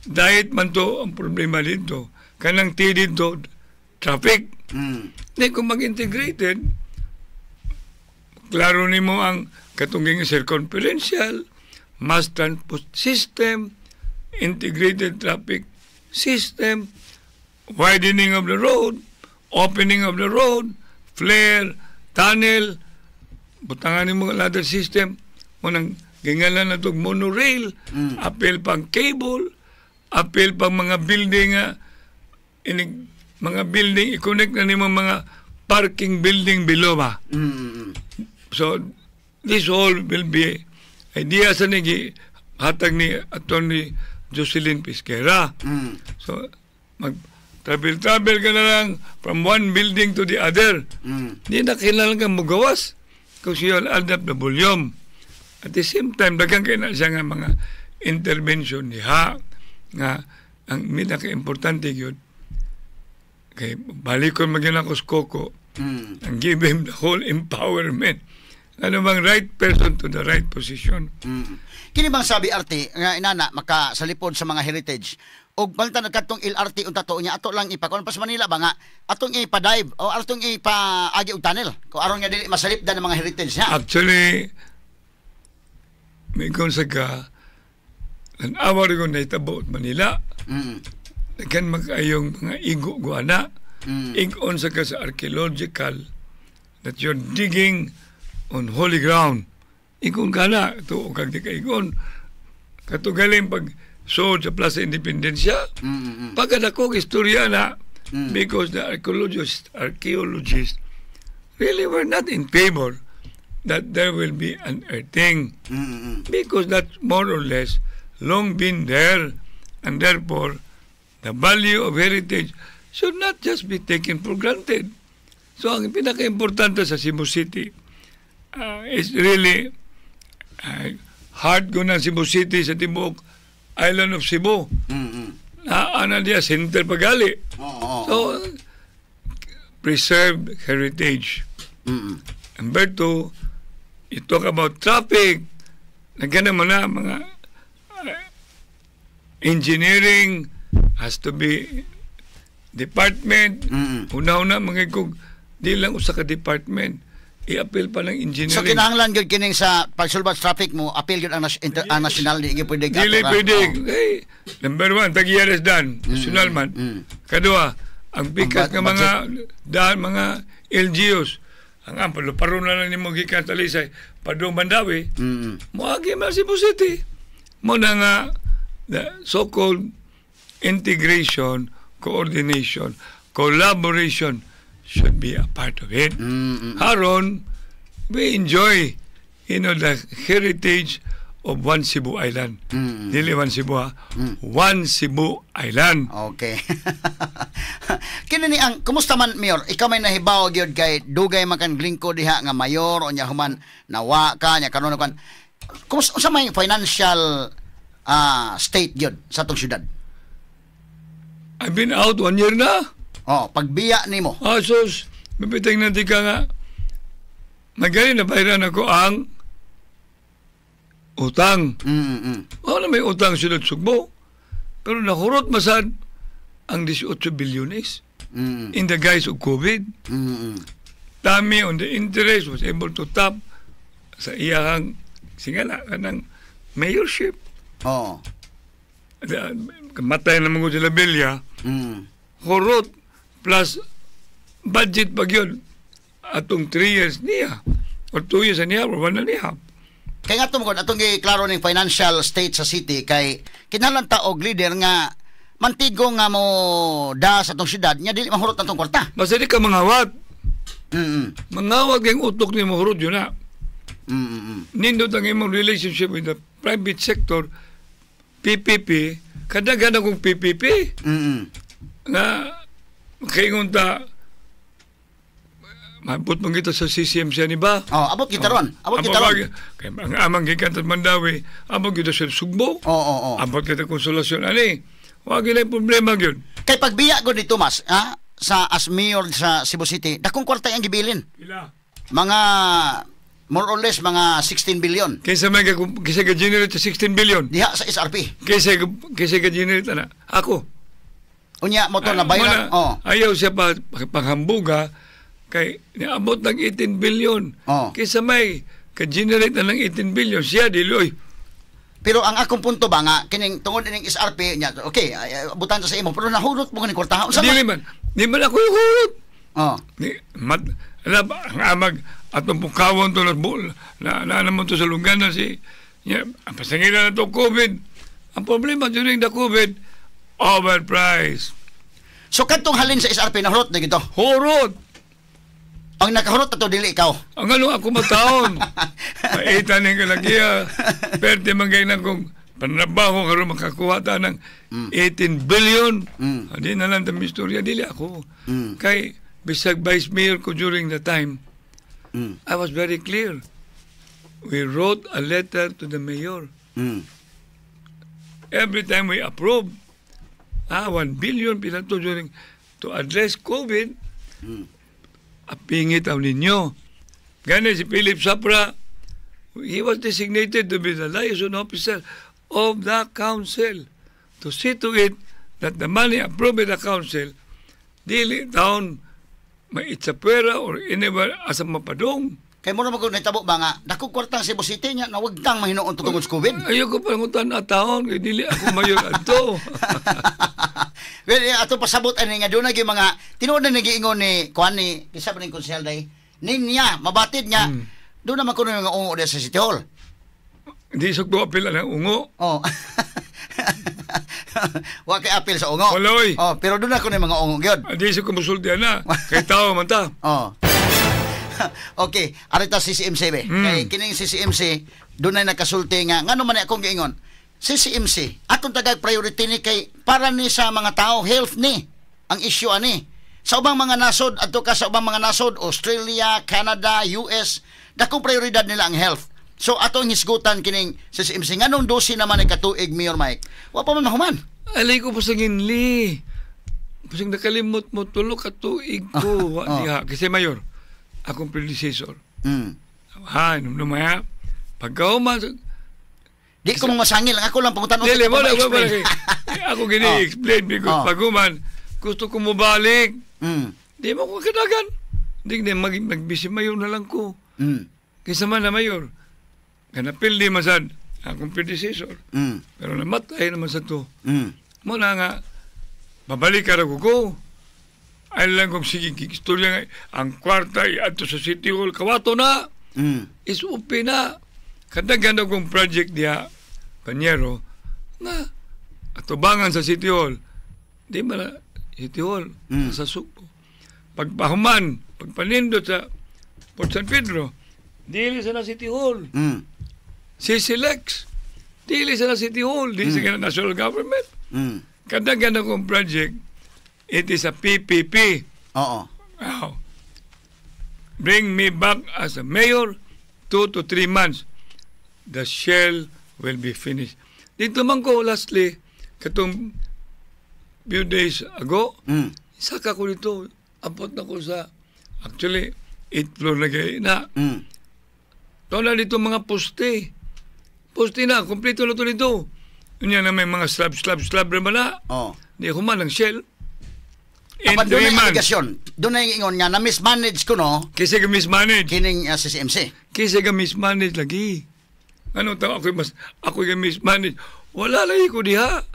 Dahil man to ang problema dito. Kanang dito, traffic. Hindi kung mag-integrated, klaro ni mo ang katungging circumferential, mass transport system, integrated traffic system, widening of the road, opening of the road, flare, tunnel, butangan ni mga ladder system, munang gingalan na itong monorail, apel pang cable, apel pang mga building, mga building, i-connect na ni mga parking building below ba. So, this all will be idea sa nigi hatag ni Atty. Jocelyn Pisquera. So, mag-travel ka na lang from one building to the other. Di na kailangan kang magawas kung siya add up the volume. At the same time, dagang kayo na siya nga mga intervention niya nga ang minaka-importante yun kay balik ko maging ako skoko and give him the whole empowerment. Ano bang right person to the right position. Kini bang sabi Arte nga inana makasalipod sa mga heritage og baltan kadtong LRT unta to niya ato lang ipakon pa sa Manila ba nga atong ipa-dive o atong ipa-agi og tunnel kung aron nga dili masalipdan ng mga heritage niya. Actually, may konsaga an hour ago na itabo at Manila. Kan magayong mga igo-guana. Ing-on sa ka sa archaeological that you're digging on holy ground. Ikon ka na, ito o kag di ka ikon. Katugaling pag sold sa Plaza Independencia, pagkadakong istorya na, because the archaeologists really were not in favor that there will be an earthing. Because that's more or less long been there, and therefore, the value of heritage should not just be taken for granted. So, ang pinaka-importante sa Cebu City, is really hard ko ng Cebu City sa Tibok Island of Cebu. Na diya, center pagali. So, preserve heritage. Number two, you talk about traffic. Nagyan naman na mga engineering has to be department. Una-una mga kog di lang usa ka department. I-appeal pa ng engineering. So kinahanglan gyud kining sa pagsulbad traffic mo, appeal gyud ang national di gyud pwede dili pwede. Hey, number one, tagiyares dan, national man. Kadua, ang pikas nga mga daan mga LGUs. Ang ampalo paron na lang nimo gikan sa Lisay, padung Mandawi. Moagi man Cebu City. Mo na nga the so-called integration, coordination, collaboration should be a part of it. Haron, we enjoy, the heritage of one Cebu Island. Dili one Cebu, one Cebu Island. Okay. Kini ni ang kumusta man Mayor? Ikaw may nahibaw gyud kay dugay man kan glingko diha nga mayor o nya human nawa ka nya kanon kan. Kumusta sa may financial state gyud sa tong syudad? I've been out 1 year na. Pagbiya nimo. Sus, mapitang na di ka nga. Magaling na bayaran ako ang utang. Na may utang sunod Sugbo. Pero nahurot masad ang 18 bilyones in the guise of COVID. Dami on the interest was able to tap sa iyang singala kanang mayorship. Matay na mga sila Bilya. Hurot plus budget pag yun atong 3 years niya or 2 years niya or 1 niya. Kaya nga ito mo, atong klaro ng financial state sa city kay kinahanglan ta og leader nga mantigo nga mo da sa atong syudad nya dili mahurot atong kwarta. Basta di ka mangawat. Mangawat kang utok ni mahurot yun na. Nindot ang imong relationship with the private sector, PPP, kadaghan akong PPP. Na kaingon ta mabot mong kita sa CCM siya ni ba? Abot kita ron. Abot kita ron. Kaya ang amang gikan sa Mandawi, abot kita sa Sugbo. Abot kita konsolasyon ani. Wag na problema gyud. Kay pagbiya gud ni Tomas, sa as mayor sa Cebu City, dakong kwarta ang gibilin. Ila. Mga more or less mga 16 billion Kaysa ka-generate sa 16 billion. diha sa SRP. Kaysa ka-generate na. Ako. Unya mo to na bayaran. Oh. Ayaw siya panghambuga kay niabot ng 18 billion. Oh. Kaysa may ka-generate na ng 18 billion, siya diloy. Pero ang akong punto ba nga kining tungod ning SRP nya, okay, butan sa imo pero nahurot mo kining kwarta. Unsa Dili man. Di man ako ihurot. Oh. Ang amag atong pukawon to na naman to sa lungganan ang pasangilan na to COVID. Ang problema during the COVID, overpriced. So kadtong halin sa SRP nahurot na gito. Hurot! Ang nakahurot ato dili ikaw. Ang ano ako mataon. Maita ng kalagya. Perte manggay na kong panabaho karon makakuha ta ng 18 billion. Hindi na lang tami istorya. Dili ako. Kay bisag vice mayor ko during the time, I was very clear. We wrote a letter to the mayor. Every time we approve, 1 billion pinato during to address COVID, apingit ang ninyo. Gani si Philip Sapra, he was designated to be the liaison officer of the council to see to it that the money approved by the council dili down maitsapwera or anywhere asa mapadong. Kay mo na nahitabo ba nga dakong kwarta sa Cebu City nya nawagtang mahinuon tungod sa COVID. Ayoko pangutan na taon kay dili ako mayor adto. Well, ato pasabot ani nga doon na mga tinuod na nagiingon ni kuan ni isa pa ning konsehal day ninya mabatid niya doon na makuno nga ungo sa City Hall. Hindi sok ko apil ang ungo. Oh. Wa kay apil sa ungo. Waloy. Oh, pero doon na kuno mga ungo gyud. Hindi sok ko musulti na kay tao man ta. Oh. Okay, arita CCMC be. Kay kining CCMC doon na nakasulti nga ngano man akong giingon. CCMC, atong tagag priority ni kay para ni sa mga tao, health ni ang issue ani. Sa ubang mga nasod, adto ka sa ubang mga nasod, Australia, Canada, US, dakong prioridad nila ang health. So atong hisgutan kining CCMC nganong dosi naman ay katuig Mayor Mike. Wa pa man mahuman. Alay ko pa sa ginli. Pasing nakalimot mo tulo ka tuig ko. Diha, kasi mayor, akong predecessor. Ha, numaya. Pagkauman, di ko masangil, ako lang pangutan dili mo na ako gini-explain because paguman gusto ko mo balik. Di mo ko kadagan. Di na magbisi mayor na lang ko. Kaysa man na mayor. Kanapil di masad akong predecessor. Pero namatay naman sa to. Mo na nga babalik ka ko ko. Ay lang kong sige istorya nga ang kwarta ato sa City Hall kawato na. Is open na. Kadagan akong project diya, Panyero, na atubangan sa City Hall. Di ba na City Hall, sa Sugbo. Pagpahuman, pagpanindot sa Port San Pedro, dili sa na City Hall. CCLEX, dili sa na City Hall, dili sa na national government. Kadagan akong project, it is a PPP. Oo. Wow. Bring me back as a mayor, 2 to 3 months. The shell will be finished. Dito man ko, lastly, katong few days ago, saka ko dito, abot na ko sa, actually, 8th floor na kayo na. Ito na dito mga poste. Poste na, kompleto na ito dito. Yun na may mga slab naman na. Di ako man ang shell. In Apan doon 3 na months. iligasyon. Doon na yung ingon nga na mismanage ko no, Kasi ka mismanage. kining CCMC. Kasi ka mismanage lagi. Ano tao ako yung mismanage. Wala lagi ko diha.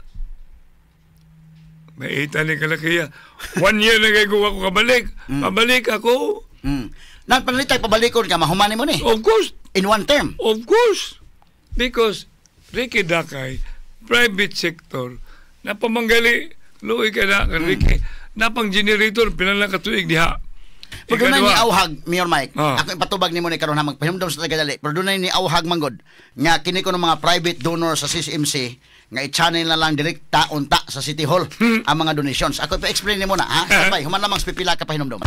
May ita ni kalakaya. 1 year na kayo ako kabalik. Pabalik ako. Nan panalitay pabalikon ka mahumani mo ni. Of course. In one term. Of course. Because Ricky Dakay, private sector, napamanggali, luoy ka na, Ricky, napang generator, pinalang katuig diha. Pero doon na ni Auhag, Mayor Mike, Ah. ako ipatubag ni mo ni karon ha magpahinumdom sa tagadali. Pero doon na ni Auhag manggod nga kini ko ng mga private donor sa CCMC nga i-channel na lang direkta unta sa City Hall ang mga donations. Ako ipa-explain ni mo na ha. Sabay, human lamang pipila ka pahinumdom.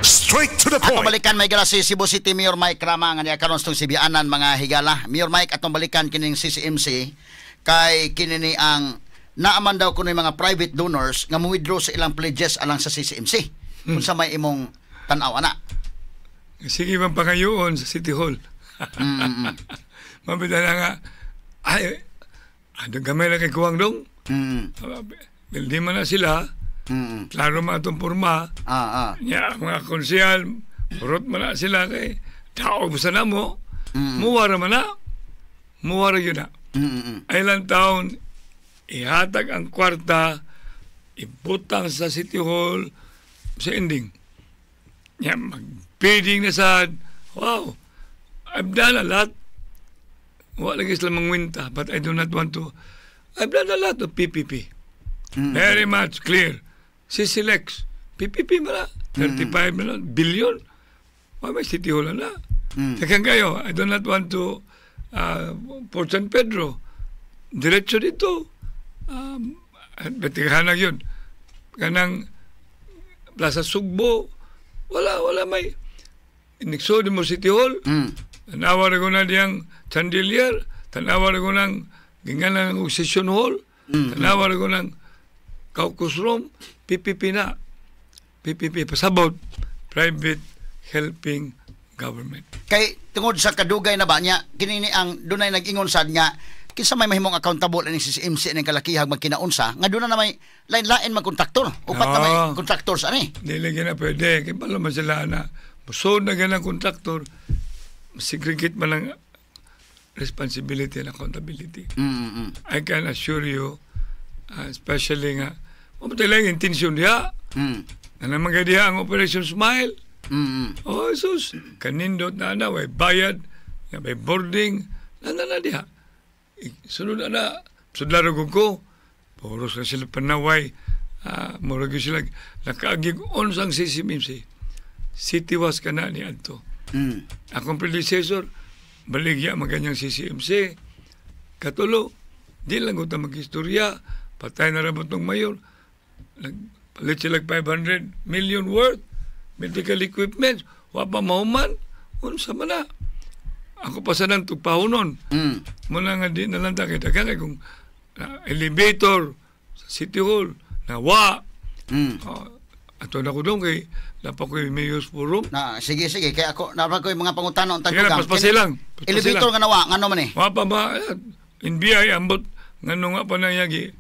Straight to the Atong point. balikan may gala si Cebu City Mayor Mike Rama nga niya karon sa Sibianan mga higala. Mayor Mike atong balikan kining CCMC kay kini ni ang naaman daw kuno mga private donors nga mo-withdraw sa ilang pledges alang sa CCMC. kung sa may imong tanaw ana. Sige bang pangayoon sa City Hall. Mabita na nga, ay, ano gamay na kay Kuwang Dong? Bildi man na sila, klaro man itong porma, mga konsyal, purot man na sila kay tao sa na mo, muwara man na, muwara yun na. Ilang taon, ihatag ang kwarta, ibutang sa City Hall, sa ending. Mag-bidding na sad, wow, I've done a lot. Wala lagi sila mangwinta, but I do not want to. I've done a lot of PPP. Very much clear. CCLEX, PPP mo na, 35 na billion. May City Hall na. Tekan kayo, I do not want to Port San Pedro. Diretso dito. Batigahan na yun. Kanang Plaza Sugbo, wala may inikso mo City Hall. Tanawar ko na diyang Chandelier, tanawar ko ng gingalan ng Session Hall, tanawar ko ng Caucus Room, PPP na. PPP, pasabot, private helping government. Kay tungod sa kadugay na ba niya, kinini ang dunay nag-ingon sad nga, kinsa may mahimong accountable ani CCMC ning kalakihang magkinaunsa, nga doon na may lain-lain magkontraktor. Upat na may contractors ani. Dili na pwede, kay pala man sila na, musod na ganang kontraktor, segregate man ang responsibility and accountability. I can assure you, especially nga, mamatay lang intensyon diya. Na naman ka diya ang Operation Smile. Oh, Jesus, kanindot na way bayad, may boarding, na diya. Sunod na, sudlaro ko, poros na sila panaway, murag sila, nakaagig on sang CCMC. City was ka na ni Adto. Akong predecessor, baligya maganyang CCMC. Katulo, di lang ko ta mag-istorya, patay na rabot ng mayor, palit sila 500 million worth, medical equipment, wapa mahuman, unsa man na. Ako pa sa nang tugpahunon. Muna nga di nalanda kita kaya kung elevator sa City Hall, nawa. Ato na ko doon kay dapat ko yung Mayor's Forum. Sige. Kaya ako, dapat ko yung mga pangutanon. Sige na, paspasilang. Elevator nga nawa, nga naman eh. Wapa ba, NBI, ambot, nga nga pa na yagi.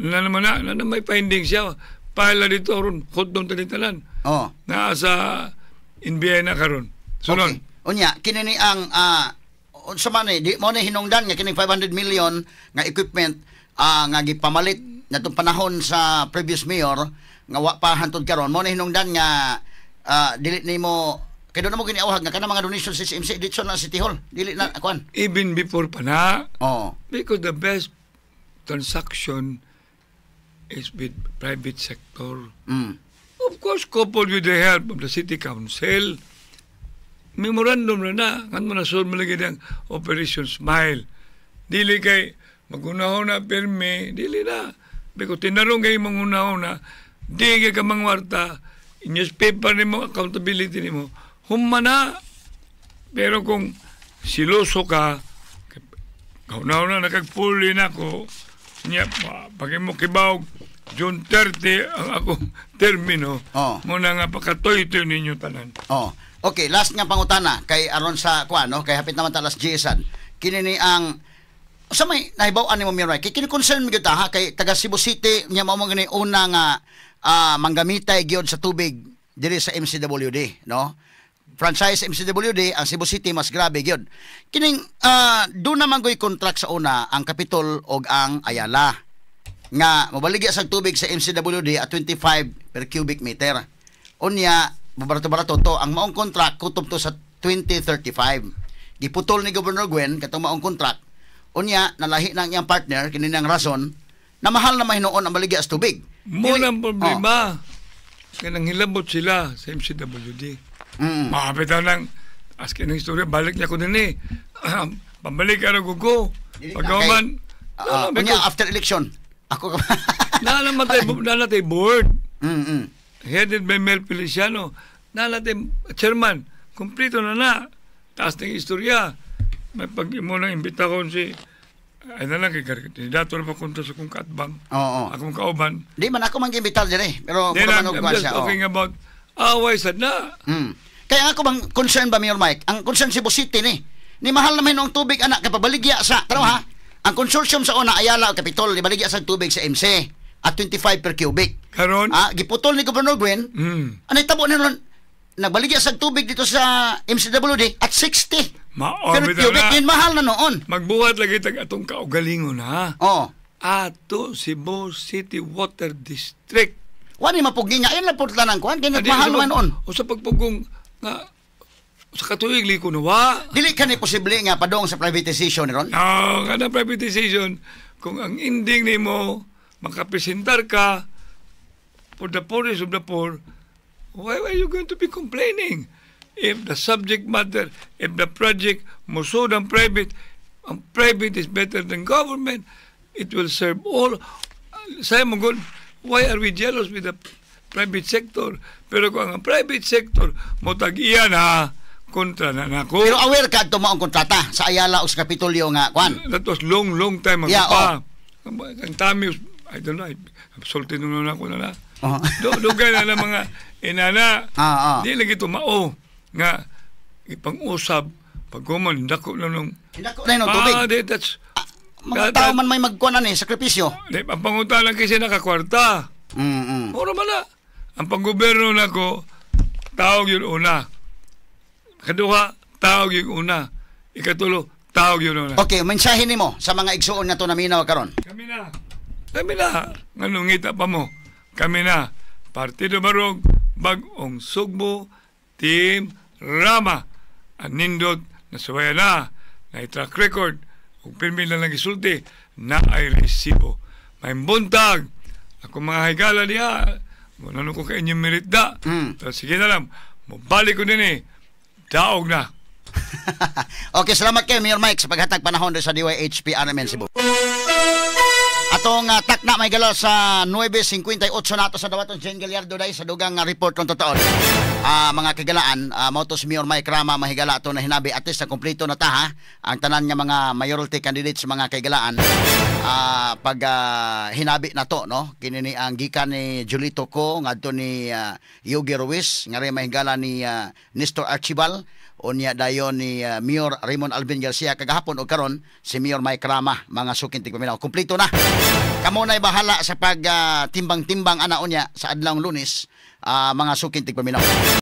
Na naman na may findings siya. Pahila dito, ron, hotdong talitalan. Nasa NBI na karon. Sunon. Okay. Unya, kinini ang, sa man di mo na hinungdan nga kining 500 million nga equipment nga gipamalit natong panahon sa previous mayor nga wa pa hantod karon mo na hinungdan nga dili nimo kay do na mo giniawhag nga kana mga donation sa CMC dito na City Hall dili na kuan even before pa na because the best transaction is with private sector. Of course coupled with the help of the city council. Memorandum na kan mo na solve mo lagi ng Operation Smile. Dili kay magunahon na perme, dili na. Beko tinarong kay mangunahon na, di kay ka mangwarta, newspaper ni mo, accountability ni mo, humana. Pero kung siloso ka, kaunaw na nakagpuli na ko, niya pa, pag mo kibaw, June 30 ang akong termino, muna nga pakatoy-toy ninyo tanan. Okay, last nga pangutana kay aron sa kuan no, kay hapit naman talas Jason. Kini ni ang sa may nahibaw-an nimo Miray. Kay kini concern mi gyud ha kay taga Cebu City nya mao gani una nga manggamitay gyud sa tubig diri sa MCWD, no? Franchise MCWD ang Cebu City mas grabe gyud. Kining do naman goy contract sa una ang Capitol og ang Ayala nga mabaligya sa tubig sa MCWD at 25 per cubic meter. Unya barato-barato to ang maong contract kutob to sa 2035. Giputol ni Governor Gwen katong maong contract. Unya nalahi na ang iyang partner kini nang rason na mahal na mahinuon ang baligya sa tubig. Mo nang problema. Kanang hilabot sila sa MCWD. Makapit lang askin ng istorya balik niya ko din eh. Pambalik ka na ko. Pagkaman. Unya after election. Ako nalatay board. Headed by Mel Feliciano, natin chairman, kumplito na. Taas ng istorya. May pag mo nang imbita ko si Ay na lang kay kandidato na pakunta sa kong kaatbang. Oo. Akong kauban. Di man ako mangimbitar dire, pero Then puro I'm manog just siya. talking about away sad na. Kaya ako bang concern ba, Mayor Mike? Ang concern Cebu City ni mahal naman ang tubig anak kay pabaligya sa tanaw ha. Ang consortium sa una Ayala o Capitol ibaligya sa tubig sa MC at 25 per cubic. Karon, Giputol ni Governor Gwen. Anay tabo na nun nagbaligya sa tubig dito sa MCWD at 60 per cubic. Yun mahal na noon. magbuhat lagi tag atong kaugalingon ha. Oh. Ato Cebu City Water District. Wani mapugni nga yan lang po tanan ko. Kaya mahal man noon. O sa pagpugong nga sa katuig liko na wa. Dili ka ni posible nga padong sa privatization ni Ron. No, kada privatization kung ang ending nimo makapresentar ka for the poorest of the poor, why are you going to be complaining? If the subject matter, if the project musod ang private is better than government, it will serve all. Say mo good, why are we jealous with the private sector? Pero kung ang private sector mo tag-iyan ha, kontra na nako. Pero aware ka ito maong kontrata sa Ayala o sa Kapitolyo nga, Kwan? That was long time ago Yeah, pa. Ang tami, I don't know, absolute nung ako na na. Dugay na lang mga inana. Di lagi tumao nga ipang-usab pagkuman dako na nung Dako na yung tubig. That's Mga tao man may magkuanan sakripisyo. ang pangutan lang kasi nakakwarta. Ora man na. Ang panggoberno nako tawag yun una. Kaduha, tawag yung una. Ikatulo, tawag yun una. Okay, mensahe nimo sa mga igsuon nga to na minaw karon. Kami na. Nganong ngita pa mo. Kami na. Partido Barog, Bagong Sugbo, Team Rama. Anindot na suwaya na track record. Kung pirmi na lang isulti, na ay resibo. May buntag. Ako mga higala niya. Muna ko kayo yung merit da. So, sige na lang. Mabalik ko din daog na. Okay, salamat kayo, Mayor Mike, sa paghatag panahon sa DYHP RMN Cebu. Atong takna may galaw sa 9:58 nato sa dawaton Jen Gallardo day sa dugang report ng totoo. Mga kagalaan, motos Mayor Mike Rama mahigala ato na hinabi at least na kompleto na ta ha. Ang tanan nga mga mayoralty candidates mga kagalaan pag hinabi na to no. Kini ang gikan ni Julito Ko ngadto ni Yogi Ruiz nga ray mahigala ni Nestor Archibald unya dayon ni Mayor Raymond Alvin Garcia kagahapon o karon si Mayor Mike Rama mga sukin tigpaminaw kumpleto na kamo nay bahala sa pag timbang-timbang ana unya sa adlawng Lunes mga sukin tigpaminaw.